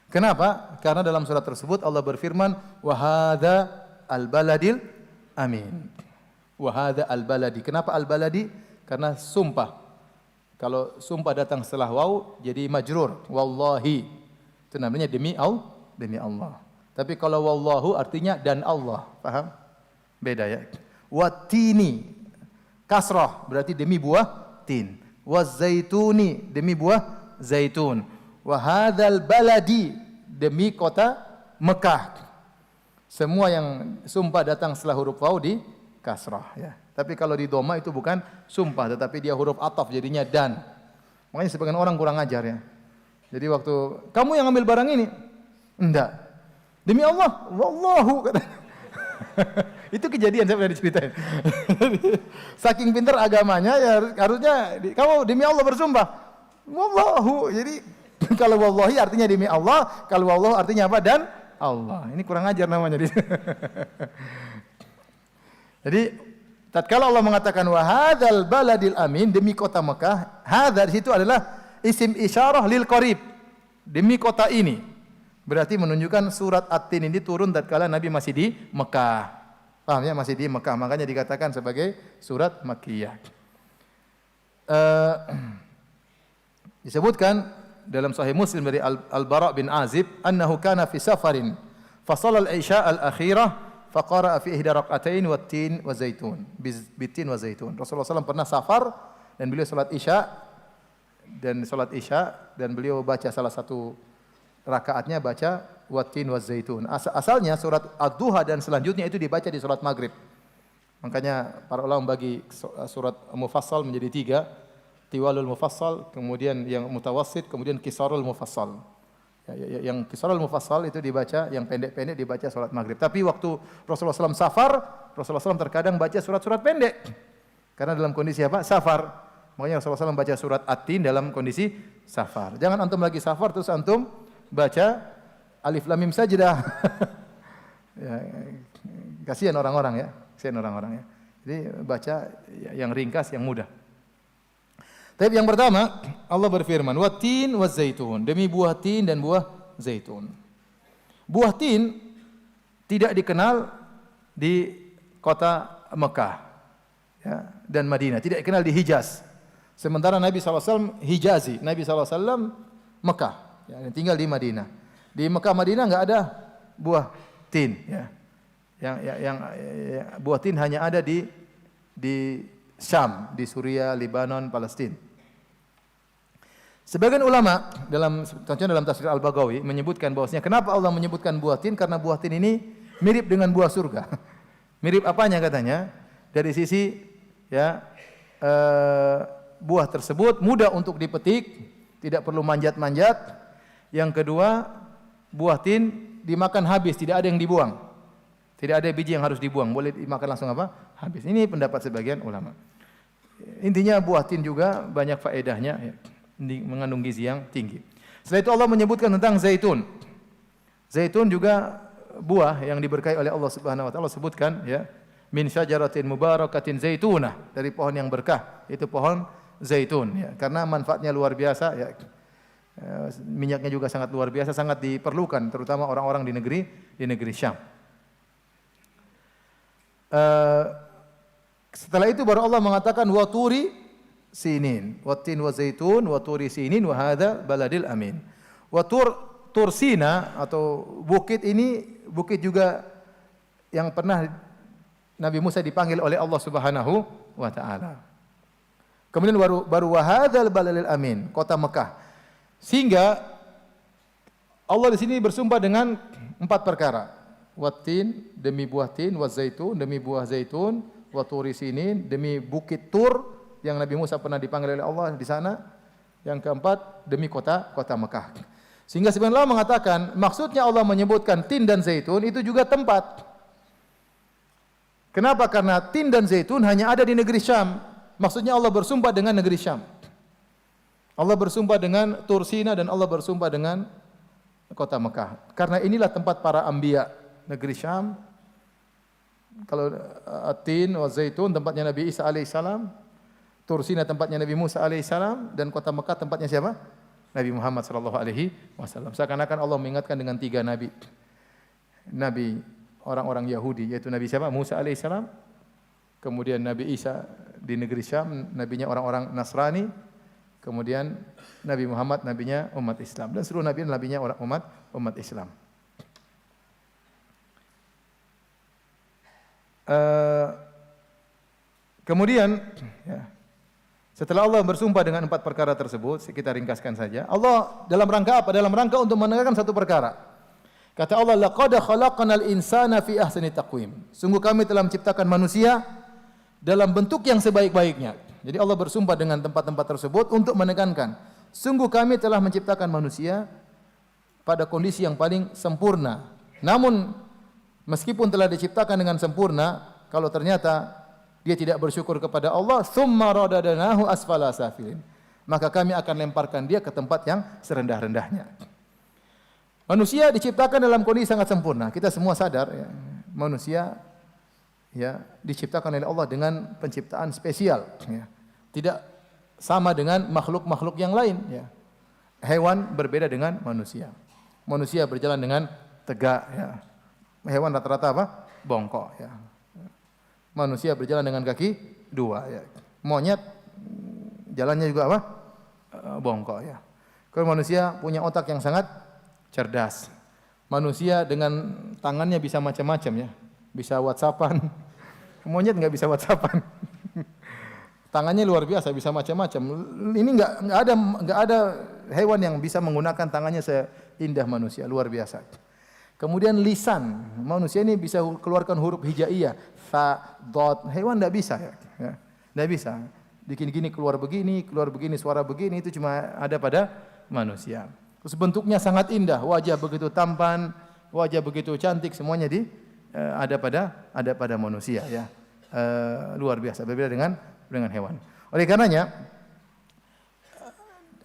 Kenapa? Karena dalam surat tersebut Allah berfirman, "Wa hadza al-baladil amin." Wa hadza al-baladi. Kenapa al-baladi? Karena sumpah. Kalau sumpah datang setelah waw jadi majrur. Wallahi. Itu namanya demi Allah. Tapi kalau wallahu artinya dan Allah. Paham? Beda ya. Watini. kasrah berarti demi buah tin. Wazaituni demi buah zaitun. Wa hadzal baladi demi kota Mekah. Semua yang sumpah datang setelah huruf waw di kasrah ya. Tapi kalau di dhamma itu bukan sumpah tetapi dia huruf ataf jadinya dan. Makanya sebagian orang kurang ajar ya. Jadi waktu kamu yang ambil barang ini, enggak. Demi Allah, wallahu kata. Itu kejadian saya pernah diceritain. Saking pintar agamanya ya harusnya kamu demi Allah bersumpah. Wallahu. Jadi kalau wallahi artinya demi Allah, kalau wallahu artinya apa? Dan Allah. Ini kurang ajar namanya. Jadi tatkala Allah mengatakan wa hadzal baladil amin demi kota Mekah, hadza di situ adalah isim isyarah lil qarib. Demi kota ini. Berarti menunjukkan surat At-Tin ini turun tatkala Nabi masih di Mekah. Paham ya? Masih di Mekah. Makanya dikatakan sebagai surat Makkiyah. Disebutkan dalam Sahih Muslim dari Al-Bara' bin Azib, annahu kana fi safarin fa shalla al-isya al-akhirah fa qara'a fi ihda rak'atain wat-tin wa zaitun. Bitin wa zaitun. Rasulullah SAW pernah safar dan beliau salat Isya dan beliau baca salah satu rakaatnya baca wat-tin wa zaitun. Asalnya surat Ad-Duha dan selanjutnya itu dibaca di salat Maghrib. Makanya para ulama bagi surat Mufassal menjadi 3, Tiwalul Mufassal, kemudian yang Mutawassit, kemudian Qisarul Mufassal. Yang Qisarul Mufassal itu dibaca, yang pendek-pendek dibaca salat Maghrib. Tapi waktu Rasulullah SAW safar, Rasulullah SAW terkadang baca surat-surat pendek. Karena dalam kondisi apa? Safar. Makanya Rasulullah SAW baca surat At-Tin dalam kondisi safar. Jangan antum lagi safar terus antum baca Alif Lam Mim Sajdah. Ya, kasihan orang-orang ya. Kasihan orang-orang ya. Jadi baca yang ringkas, yang mudah. Tapi yang pertama Allah berfirman, "Wat-tin waz-zaitun." Demi buah tin dan buah zaitun. Buah tin tidak dikenal di kota Mekah ya, dan Madinah, tidak dikenal di Hijaz. Sementara Nabi SAW Hijazi, Nabi SAW Mekah, ya, tinggal di Madinah. Di Mekah Madinah enggak ada buah tin, ya. Yang buah tin hanya ada di Syam, di Suriah, Lebanon, Palestina. Sebagian ulama contohnya dalam tafsir Al-Baghawi menyebutkan bahwasanya kenapa Allah menyebutkan buah tin, karena buah tin ini mirip dengan buah surga. Mirip apanya katanya? Dari sisi ya buah tersebut mudah untuk dipetik, tidak perlu manjat-manjat. Yang kedua, buah tin dimakan habis, tidak ada yang dibuang. Tidak ada biji yang harus dibuang, boleh dimakan langsung apa? Habis. Ini pendapat sebagian ulama. Intinya buah tin juga banyak faedahnya, ya, mengandung gizi yang tinggi. Setelah itu Allah menyebutkan tentang zaitun. Zaitun juga buah yang diberkahi oleh Allah Subhanahu wa taala. Allah sebutkan ya, min syajaratin mubarakatin zaitunah, dari pohon yang berkah, itu pohon zaitun ya, karena manfaatnya luar biasa ya. Minyaknya juga sangat luar biasa, sangat diperlukan terutama orang-orang di negeri Syam. Setelah itu baru Allah mengatakan wa turi sinin, wa tin wa zaitun, wa turi sinin wa hadza baladil amin. Wa tur Sina atau bukit ini bukit juga yang pernah Nabi Musa dipanggil oleh Allah Subhanahu wa taala. Kemudian baru wa hadzal baladil amin, kota Mekah. Sehingga Allah di sini bersumpah dengan 4 perkara. Wat-tin demi buah tin, wa zaitun demi buah zaitun, wa turi sinin demi bukit Tur yang Nabi Musa pernah dipanggil oleh Allah di sana. Yang keempat demi kota Mekah. Sehingga sebenarnya Allah mengatakan maksudnya Allah menyebutkan tin dan zaitun itu juga tempat. Kenapa? Karena tin dan zaitun hanya ada di negeri Syam. Maksudnya Allah bersumpah dengan negeri Syam. Allah bersumpah dengan Tur Sina dan Allah bersumpah dengan kota Mekah. Karena inilah tempat para anbiya, negeri Syam. Kalau At-Tin wa Zaitun tempatnya Nabi Isa alaihissalam, Tur Sina tempatnya Nabi Musa alaihissalam, dan kota Mekah tempatnya siapa? Nabi Muhammad sallallahu alaihi wasallam. Seakan-akan Allah mengingatkan dengan 3 nabi. Nabi orang-orang Yahudi, yaitu Nabi siapa? Musa alaihissalam. Kemudian Nabi Isa di negeri Syam, nabinya orang-orang Nasrani. Kemudian Nabi Muhammad, nabinya umat Islam, dan seluruh nabi nabinya orang umat Islam. Kemudian, ya, setelah Allah bersumpah dengan 4 perkara tersebut, kita ringkaskan saja. Allah dalam rangka apa? Dalam rangka untuk menegakkan satu perkara. Kata Allah, laqad khalaqnal insana fi ahsani taqwim. Sungguh kami telah menciptakan manusia dalam bentuk yang sebaik-baiknya. Jadi Allah bersumpah dengan tempat-tempat tersebut untuk menekankan, sungguh kami telah menciptakan manusia pada kondisi yang paling sempurna. Namun meskipun telah diciptakan dengan sempurna, kalau ternyata dia tidak bersyukur kepada Allah, tsumma radadnahu asfala safilin, maka kami akan lemparkan dia ke tempat yang serendah-rendahnya. Manusia diciptakan dalam kondisi sangat sempurna. Kita semua sadar, ya, manusia ya diciptakan oleh Allah dengan penciptaan spesial, ya. Tidak sama dengan makhluk-makhluk yang lain, ya. Hewan berbeda dengan manusia. Manusia berjalan dengan tegak, ya. Hewan rata-rata apa? Bongkok, ya. Manusia berjalan dengan kaki 2, ya. Monyet jalannya juga apa? Bongkok, ya. Kalau manusia punya otak yang sangat cerdas. Manusia dengan tangannya bisa macam-macam, ya. Bisa WhatsAppan. Monyet nggak bisa WhatsAppan. Tangannya luar biasa, bisa macam-macam. Ini nggak ada hewan yang bisa menggunakan tangannya seindah manusia, luar biasa. Kemudian lisan, manusia ini bisa keluarkan huruf hijaiyah, fa, dot. Hewan nggak bisa, ya. Nggak bisa. Bikin gini keluar begini, suara begini, itu cuma ada pada manusia. Terus bentuknya sangat indah, wajah begitu tampan, wajah begitu cantik, semuanya ada pada manusia, ya. Luar biasa, berbeda dengan hewan. Oleh karenanya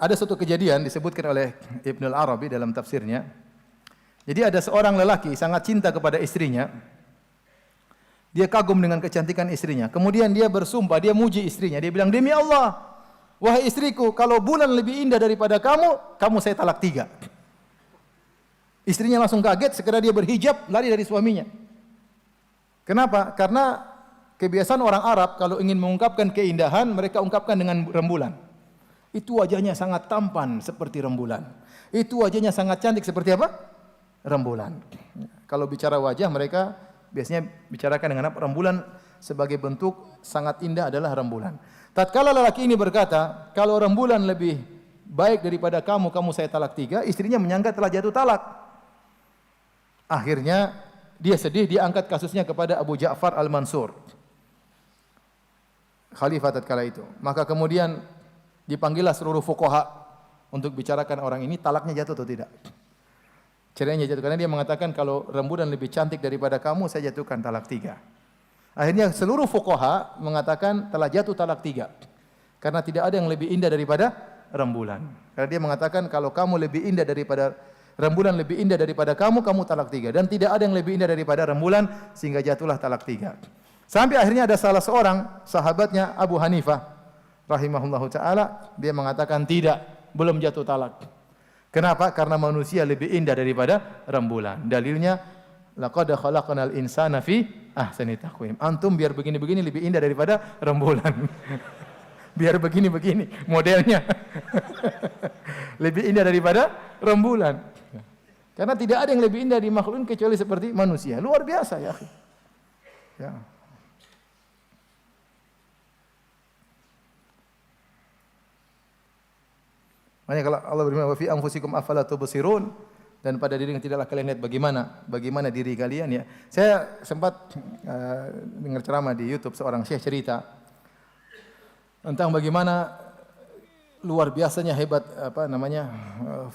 ada suatu kejadian disebutkan oleh Ibnu Al-Arabi dalam tafsirnya. Jadi ada seorang lelaki sangat cinta kepada istrinya. Dia kagum dengan kecantikan istrinya. Kemudian dia bersumpah, dia muji istrinya. Dia bilang, "Demi Allah, wahai istriku, kalau bulan lebih indah daripada kamu saya talak 3." Istrinya langsung kaget, segera dia berhijab, lari dari suaminya. Kenapa? Karena kebiasaan orang Arab kalau ingin mengungkapkan keindahan, mereka ungkapkan dengan rembulan. Itu wajahnya sangat tampan seperti rembulan. Itu wajahnya sangat cantik seperti apa? Rembulan. Kalau bicara wajah, mereka biasanya bicarakan dengan apa? Rembulan sebagai bentuk sangat indah adalah rembulan. Tatkala lelaki ini berkata, kalau rembulan lebih baik daripada kamu saya talak 3, istrinya menyangka telah jatuh talak. Akhirnya dia sedih, dia angkat kasusnya kepada Abu Ja'far Al-Mansur, khalifah tatkala itu. Maka kemudian dipanggillah seluruh fuqaha untuk bicarakan orang ini talaknya jatuh atau tidak. Cerainya jatuh karena dia mengatakan kalau rembulan lebih cantik daripada kamu, saya jatuhkan talak 3. Akhirnya seluruh fuqaha mengatakan telah jatuh talak 3. Karena tidak ada yang lebih indah daripada rembulan. Karena dia mengatakan kalau kamu lebih indah daripada rembulan, lebih indah daripada kamu talak 3. Dan tidak ada yang lebih indah daripada rembulan, sehingga jatuhlah talak 3. Sampai akhirnya ada salah seorang sahabatnya, Abu Hanifah rahimahullahu ta'ala, dia mengatakan tidak, belum jatuh talak. Kenapa? Karena manusia lebih indah daripada rembulan. Dalilnya, laqad khalaqnal insana fi ahsani taqwim. Antum biar begini-begini lebih indah daripada rembulan. Biar begini-begini modelnya. Lebih indah daripada rembulan. Karena tidak ada yang lebih indah di makhluk kecuali seperti manusia. Luar biasa, ya. Ya. Makanya kalau Allah berfirman, "Wa fi anfusikum afala tubsirun," dan pada diri tidaklah kalian lihat bagaimana diri kalian, ya. Saya sempat dengar ceramah di YouTube, seorang syekh cerita tentang bagaimana luar biasanya hebat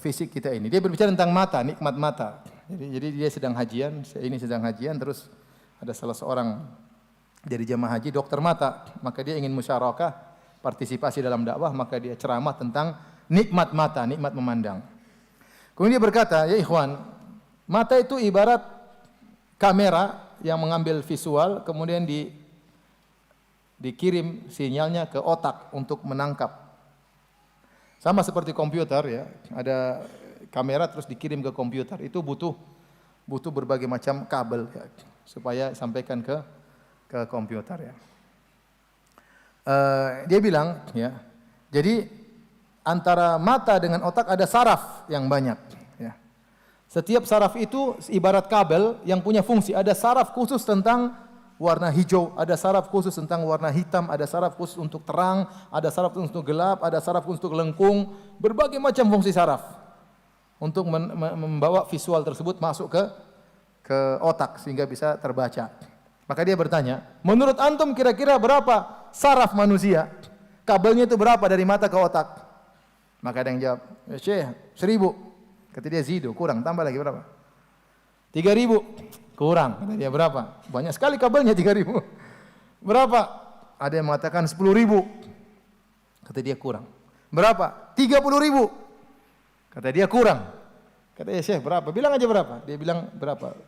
fisik kita ini. Dia berbicara tentang mata, nikmat mata. Jadi dia sedang hajian, ini sedang hajian, terus ada salah seorang dari jamaah haji dokter mata, maka dia ingin musyarakah, partisipasi dalam dakwah, maka dia ceramah tentang nikmat mata, nikmat memandang. Kemudian dia berkata, "Ya ikhwan, mata itu ibarat kamera yang mengambil visual, kemudian dikirim sinyalnya ke otak untuk menangkap. Sama seperti komputer, ya, ada kamera terus dikirim ke komputer. Itu butuh berbagai macam kabel, ya, supaya sampaikan ke komputer, ya. Dia bilang, ya, jadi antara mata dengan otak ada saraf yang banyak, ya. Setiap saraf itu ibarat kabel yang punya fungsi. Ada saraf khusus tentang warna hijau, ada saraf khusus tentang warna hitam, ada saraf khusus untuk terang, ada saraf khusus untuk gelap, ada saraf khusus untuk lengkung, berbagai macam fungsi saraf untuk membawa visual tersebut masuk ke otak sehingga bisa terbaca. Maka dia bertanya, menurut antum kira-kira berapa saraf manusia? Kabelnya itu berapa dari mata ke otak? Maka ada yang jawab, ya Syekh, 1000. Kata dia, zidu, kurang, tambah lagi berapa? 3000. Kurang. Kata dia, berapa? Banyak sekali kabelnya 3000. Berapa? Ada yang mengatakan 10.000. Kata dia, kurang. Berapa? 30.000. Kata dia, kurang. Kata dia, Syekh, berapa? Bilang aja berapa. Dia bilang, berapa?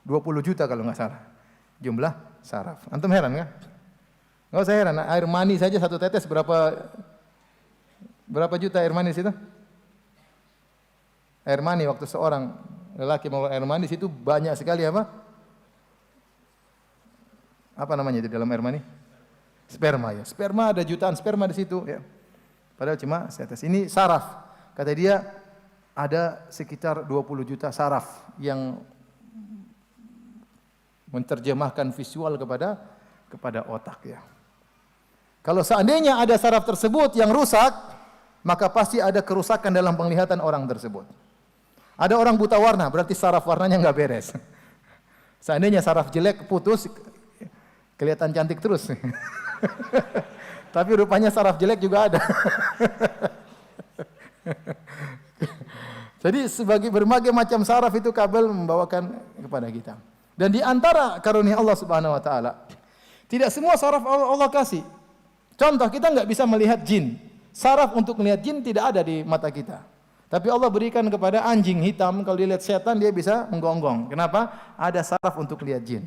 20 juta kalau nggak salah. Jumlah saraf. Antum heran kan? Nggak usah heran. Air mani saja satu tetes berapa juta air manis itu? Air mani waktu seorang lelaki mengeluarkan air mani itu banyak sekali apa? Apa namanya di dalam air mani? Sperma ya. Sperma ada jutaan sperma di situ ya. Padahal cuma setetes. Ini saraf. Kata dia ada sekitar 20 juta saraf yang menerjemahkan visual kepada otak ya. Kalau seandainya ada saraf tersebut yang rusak, maka pasti ada kerusakan dalam penglihatan orang tersebut. Ada orang buta warna, berarti saraf warnanya nggak beres. Seandainya saraf jelek putus, kelihatan cantik terus. Tapi rupanya saraf jelek juga ada. Jadi sebagai berbagai macam saraf itu kabel membawakan kepada kita. Dan di antara karunia Allah Subhanahu wa taala, tidak semua saraf Allah kasih. Contoh, kita nggak bisa melihat jin. Saraf untuk melihat jin tidak ada di mata kita. Tapi Allah berikan kepada anjing hitam, kalau dilihat setan dia bisa menggonggong. Kenapa? Ada saraf untuk melihat jin.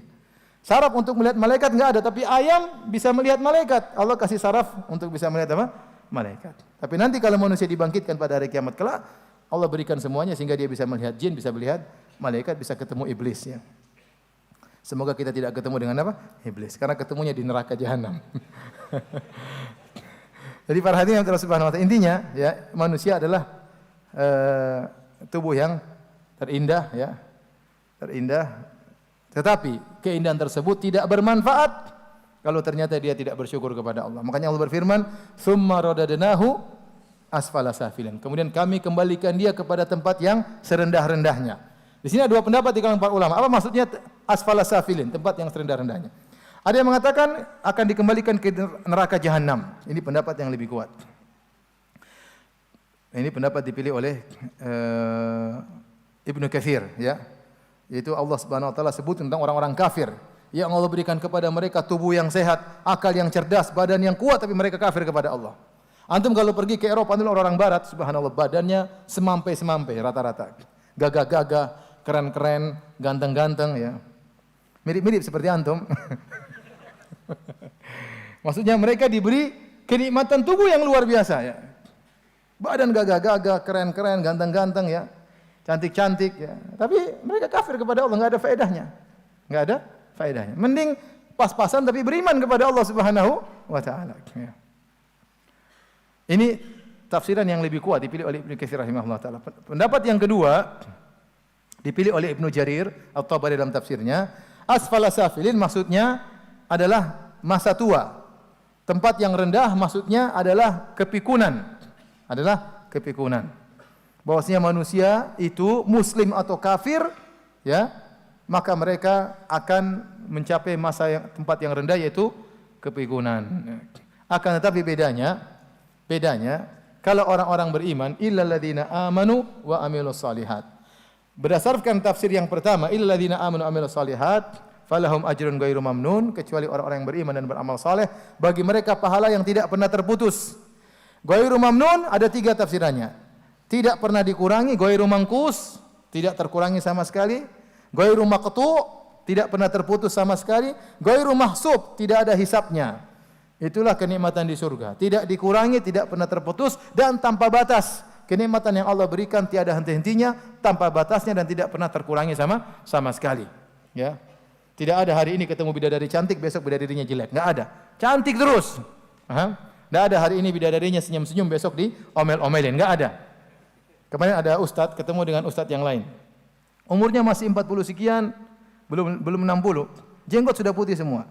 Saraf untuk melihat malaikat nggak ada, tapi ayam bisa melihat malaikat. Allah kasih saraf untuk bisa melihat apa? Malaikat. Tapi nanti kalau manusia dibangkitkan pada hari kiamat kelak, Allah berikan semuanya sehingga dia bisa melihat jin, bisa melihat malaikat, bisa ketemu iblis ya. Semoga kita tidak ketemu dengan apa? Iblis. Karena ketemunya di neraka jahanam. Jadi para hadirin yang Subhanahu wa taala, intinya ya, manusia adalah tubuh yang terindah ya. Terindah. Tetapi keindahan tersebut tidak bermanfaat kalau ternyata dia tidak bersyukur kepada Allah. Makanya Allah berfirman, "Tsumma radadnahu asfala safilin." Kemudian kami kembalikan dia kepada tempat yang serendah-rendahnya. Di sini ada dua pendapat di kalangan para ulama. Apa maksudnya asfala safilin, tempat yang serendah-rendahnya? Ada yang mengatakan akan dikembalikan ke neraka jahanam. Ini pendapat yang lebih kuat. Ini pendapat dipilih oleh Ibnu Katsir ya. Yaitu Allah Subhanahu wa taala sebut tentang orang-orang kafir yang Allah berikan kepada mereka tubuh yang sehat, akal yang cerdas, badan yang kuat, tapi mereka kafir kepada Allah. Antum kalau pergi ke Eropa, antum orang barat, subhanallah, badannya semampai-semampai rata-rata. Gagah-gagah, keren-keren, ganteng-ganteng ya. Mirip-mirip seperti antum. Maksudnya mereka diberi kenikmatan tubuh yang luar biasa ya. Badan gagah-gagah, keren-keren, ganteng-ganteng ya. Cantik-cantik ya. Tapi mereka kafir kepada Allah, enggak ada faedahnya. Enggak ada faedahnya. Mending pas-pasan tapi beriman kepada Allah Subhanahu wa taala ya. Ini tafsiran yang lebih kuat dipilih oleh Ibnu Katsir rahimahullah taala. Pendapat yang kedua dipilih oleh Ibnu Jarir At-Tabari dalam tafsirnya, asfala safilin maksudnya adalah masa tua. Tempat yang rendah maksudnya adalah kepikunan. Adalah kepikunan. Bahwasanya manusia itu muslim atau kafir ya, maka mereka akan mencapai tempat yang rendah yaitu kepikunan. Akan tetapi bedanya kalau orang-orang beriman illal ladzina amanu wa amilus solihat. Berdasarkan tafsir yang pertama, illal ladzina amanu wa amilus solihat falahum ajrun ghairu mamnun, kecuali orang-orang yang beriman dan beramal saleh, bagi mereka pahala yang tidak pernah terputus. Ghairu mamnun ada 3 tafsirannya. Tidak pernah dikurangi, ghairu mangkus, tidak terkurangi sama sekali. Ghairu maqtu', tidak pernah terputus sama sekali. Ghairu mahsub, tidak ada hisapnya. Itulah kenikmatan di surga. Tidak dikurangi, tidak pernah terputus dan tanpa batas. Kenikmatan yang Allah berikan tiada henti-hentinya, tanpa batasnya dan tidak pernah terkurangi sama sekali. Ya. Tidak ada hari ini ketemu bidadari cantik, besok bidadarinya jelek. Enggak ada. Cantik terus. Enggak ada hari ini bidadarinya senyum-senyum, besok diomel-omelin. Enggak ada. Kemarin ada ustadz ketemu dengan ustadz yang lain. Umurnya masih 40 sekian, belum 60. jenggot sudah putih semua.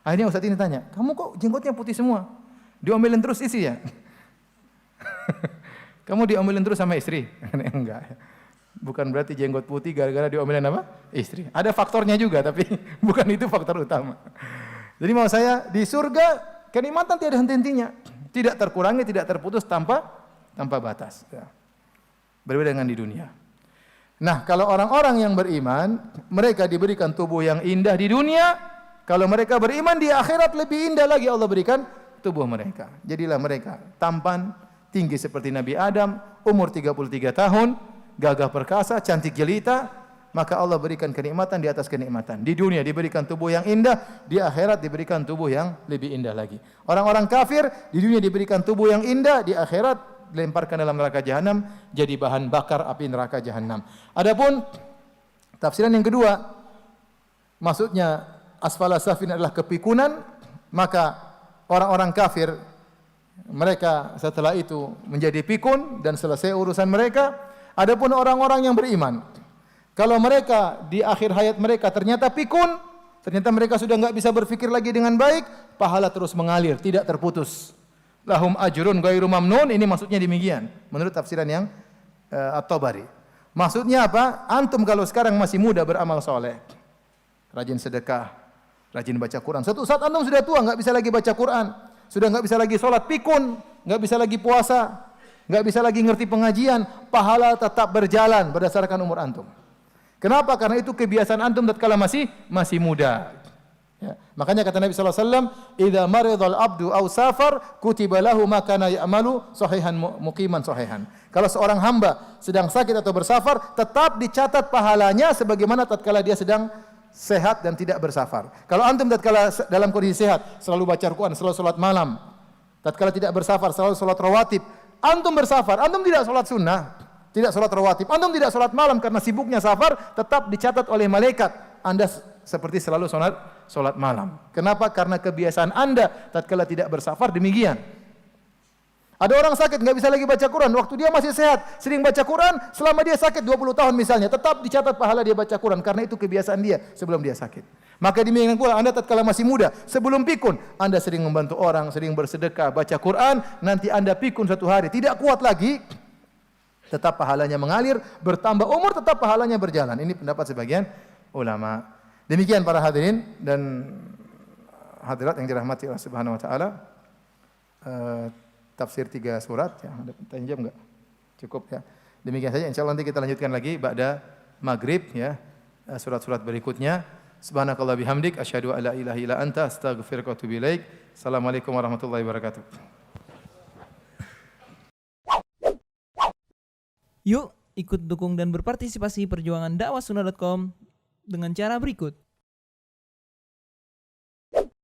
Akhirnya ustaz ini tanya, kamu kok jenggotnya putih semua? Diomelin terus isi ya? Kamu diomelin terus sama istri? Enggak. Bukan berarti jenggot putih gara-gara diomelin apa? Istri. Ada faktornya juga, tapi bukan itu faktor utama. Jadi mau saya, di surga kenikmatan tiada henti-hentinya. Tidak terkurangi, tidak terputus tanpa batas. Ya. Berbeda dengan di dunia. Nah, kalau orang-orang yang beriman, mereka diberikan tubuh yang indah di dunia. Kalau mereka beriman di akhirat lebih indah lagi Allah berikan tubuh mereka. Jadilah mereka tampan, tinggi seperti Nabi Adam, umur 33 tahun, gagah perkasa, cantik jelita, maka Allah berikan kenikmatan di atas kenikmatan. Di dunia diberikan tubuh yang indah, di akhirat diberikan tubuh yang lebih indah lagi. Orang-orang kafir di dunia diberikan tubuh yang indah, di akhirat dilemparkan dalam neraka jahanam jadi bahan bakar api neraka jahanam. Adapun tafsiran yang kedua, maksudnya asfala safin adalah kepikunan, maka orang-orang kafir mereka setelah itu menjadi pikun dan selesai urusan mereka. Adapun orang-orang yang beriman, kalau mereka di akhir hayat mereka ternyata pikun, ternyata mereka sudah enggak bisa berfikir lagi dengan baik, pahala terus mengalir, tidak terputus. Lahum ajrun ghairu mamnun, ini maksudnya demikian menurut tafsiran yang At-Tabari. Maksudnya apa? Antum kalau sekarang masih muda beramal soleh, rajin sedekah, rajin baca Quran. Suatu saat antum sudah tua, enggak bisa lagi baca Quran, sudah enggak bisa lagi sholat, pikun, enggak bisa lagi puasa, enggak bisa lagi ngerti pengajian, pahala tetap berjalan berdasarkan umur antum. Kenapa? Karena itu kebiasaan antum tatkala masih muda. Ya. Makanya kata Nabi sallallahu alaihi wasallam, "Idza maridal abdu aw safar kutiba lahu ma kana ya'malu sahihan muqiman sahihan." Kalau seorang hamba sedang sakit atau bersafar, tetap dicatat pahalanya sebagaimana tatkala dia sedang sehat dan tidak bersafar. Kalau antum tatkala dalam kondisi sehat, selalu baca Al-Qur'an, selalu salat malam. Tatkala tidak bersafar, selalu salat rawatib. Antum bersafar, antum tidak salat sunnah, tidak salat rawatib, antum tidak salat malam karena sibuknya safar, tetap dicatat oleh malaikat. Anda seperti selalu salat malam. Kenapa? Karena kebiasaan Anda tatkala tidak bersafar demikian. Ada orang sakit enggak bisa lagi baca Quran, waktu dia masih sehat, sering baca Quran, selama dia sakit 20 tahun misalnya, tetap dicatat pahala dia baca Quran karena itu kebiasaan dia sebelum dia sakit. Maka demikian pula Anda tatkala masih muda, sebelum pikun, Anda sering membantu orang, sering bersedekah, baca Quran, nanti Anda pikun suatu hari tidak kuat lagi, tetap pahalanya mengalir, bertambah umur tetap pahalanya berjalan. Ini pendapat sebagian ulama. Demikian para hadirin dan hadirat yang dirahmati Allah Subhanahu wa taala. Tafsir 3 surat ya. Ada pertanyaan jam enggak? Cukup ya. Demikian saja, insyaallah nanti kita lanjutkan lagi ba'da maghrib ya. Surat-surat berikutnya. Subhanakallah bihamdik asyhadu an la ilaha illa anta astaghfiruka wa atubu ilaik. Assalamualaikum warahmatullahi wabarakatuh. Yuk ikut dukung dan berpartisipasi perjuangan dakwahsunnah.com dengan cara berikut.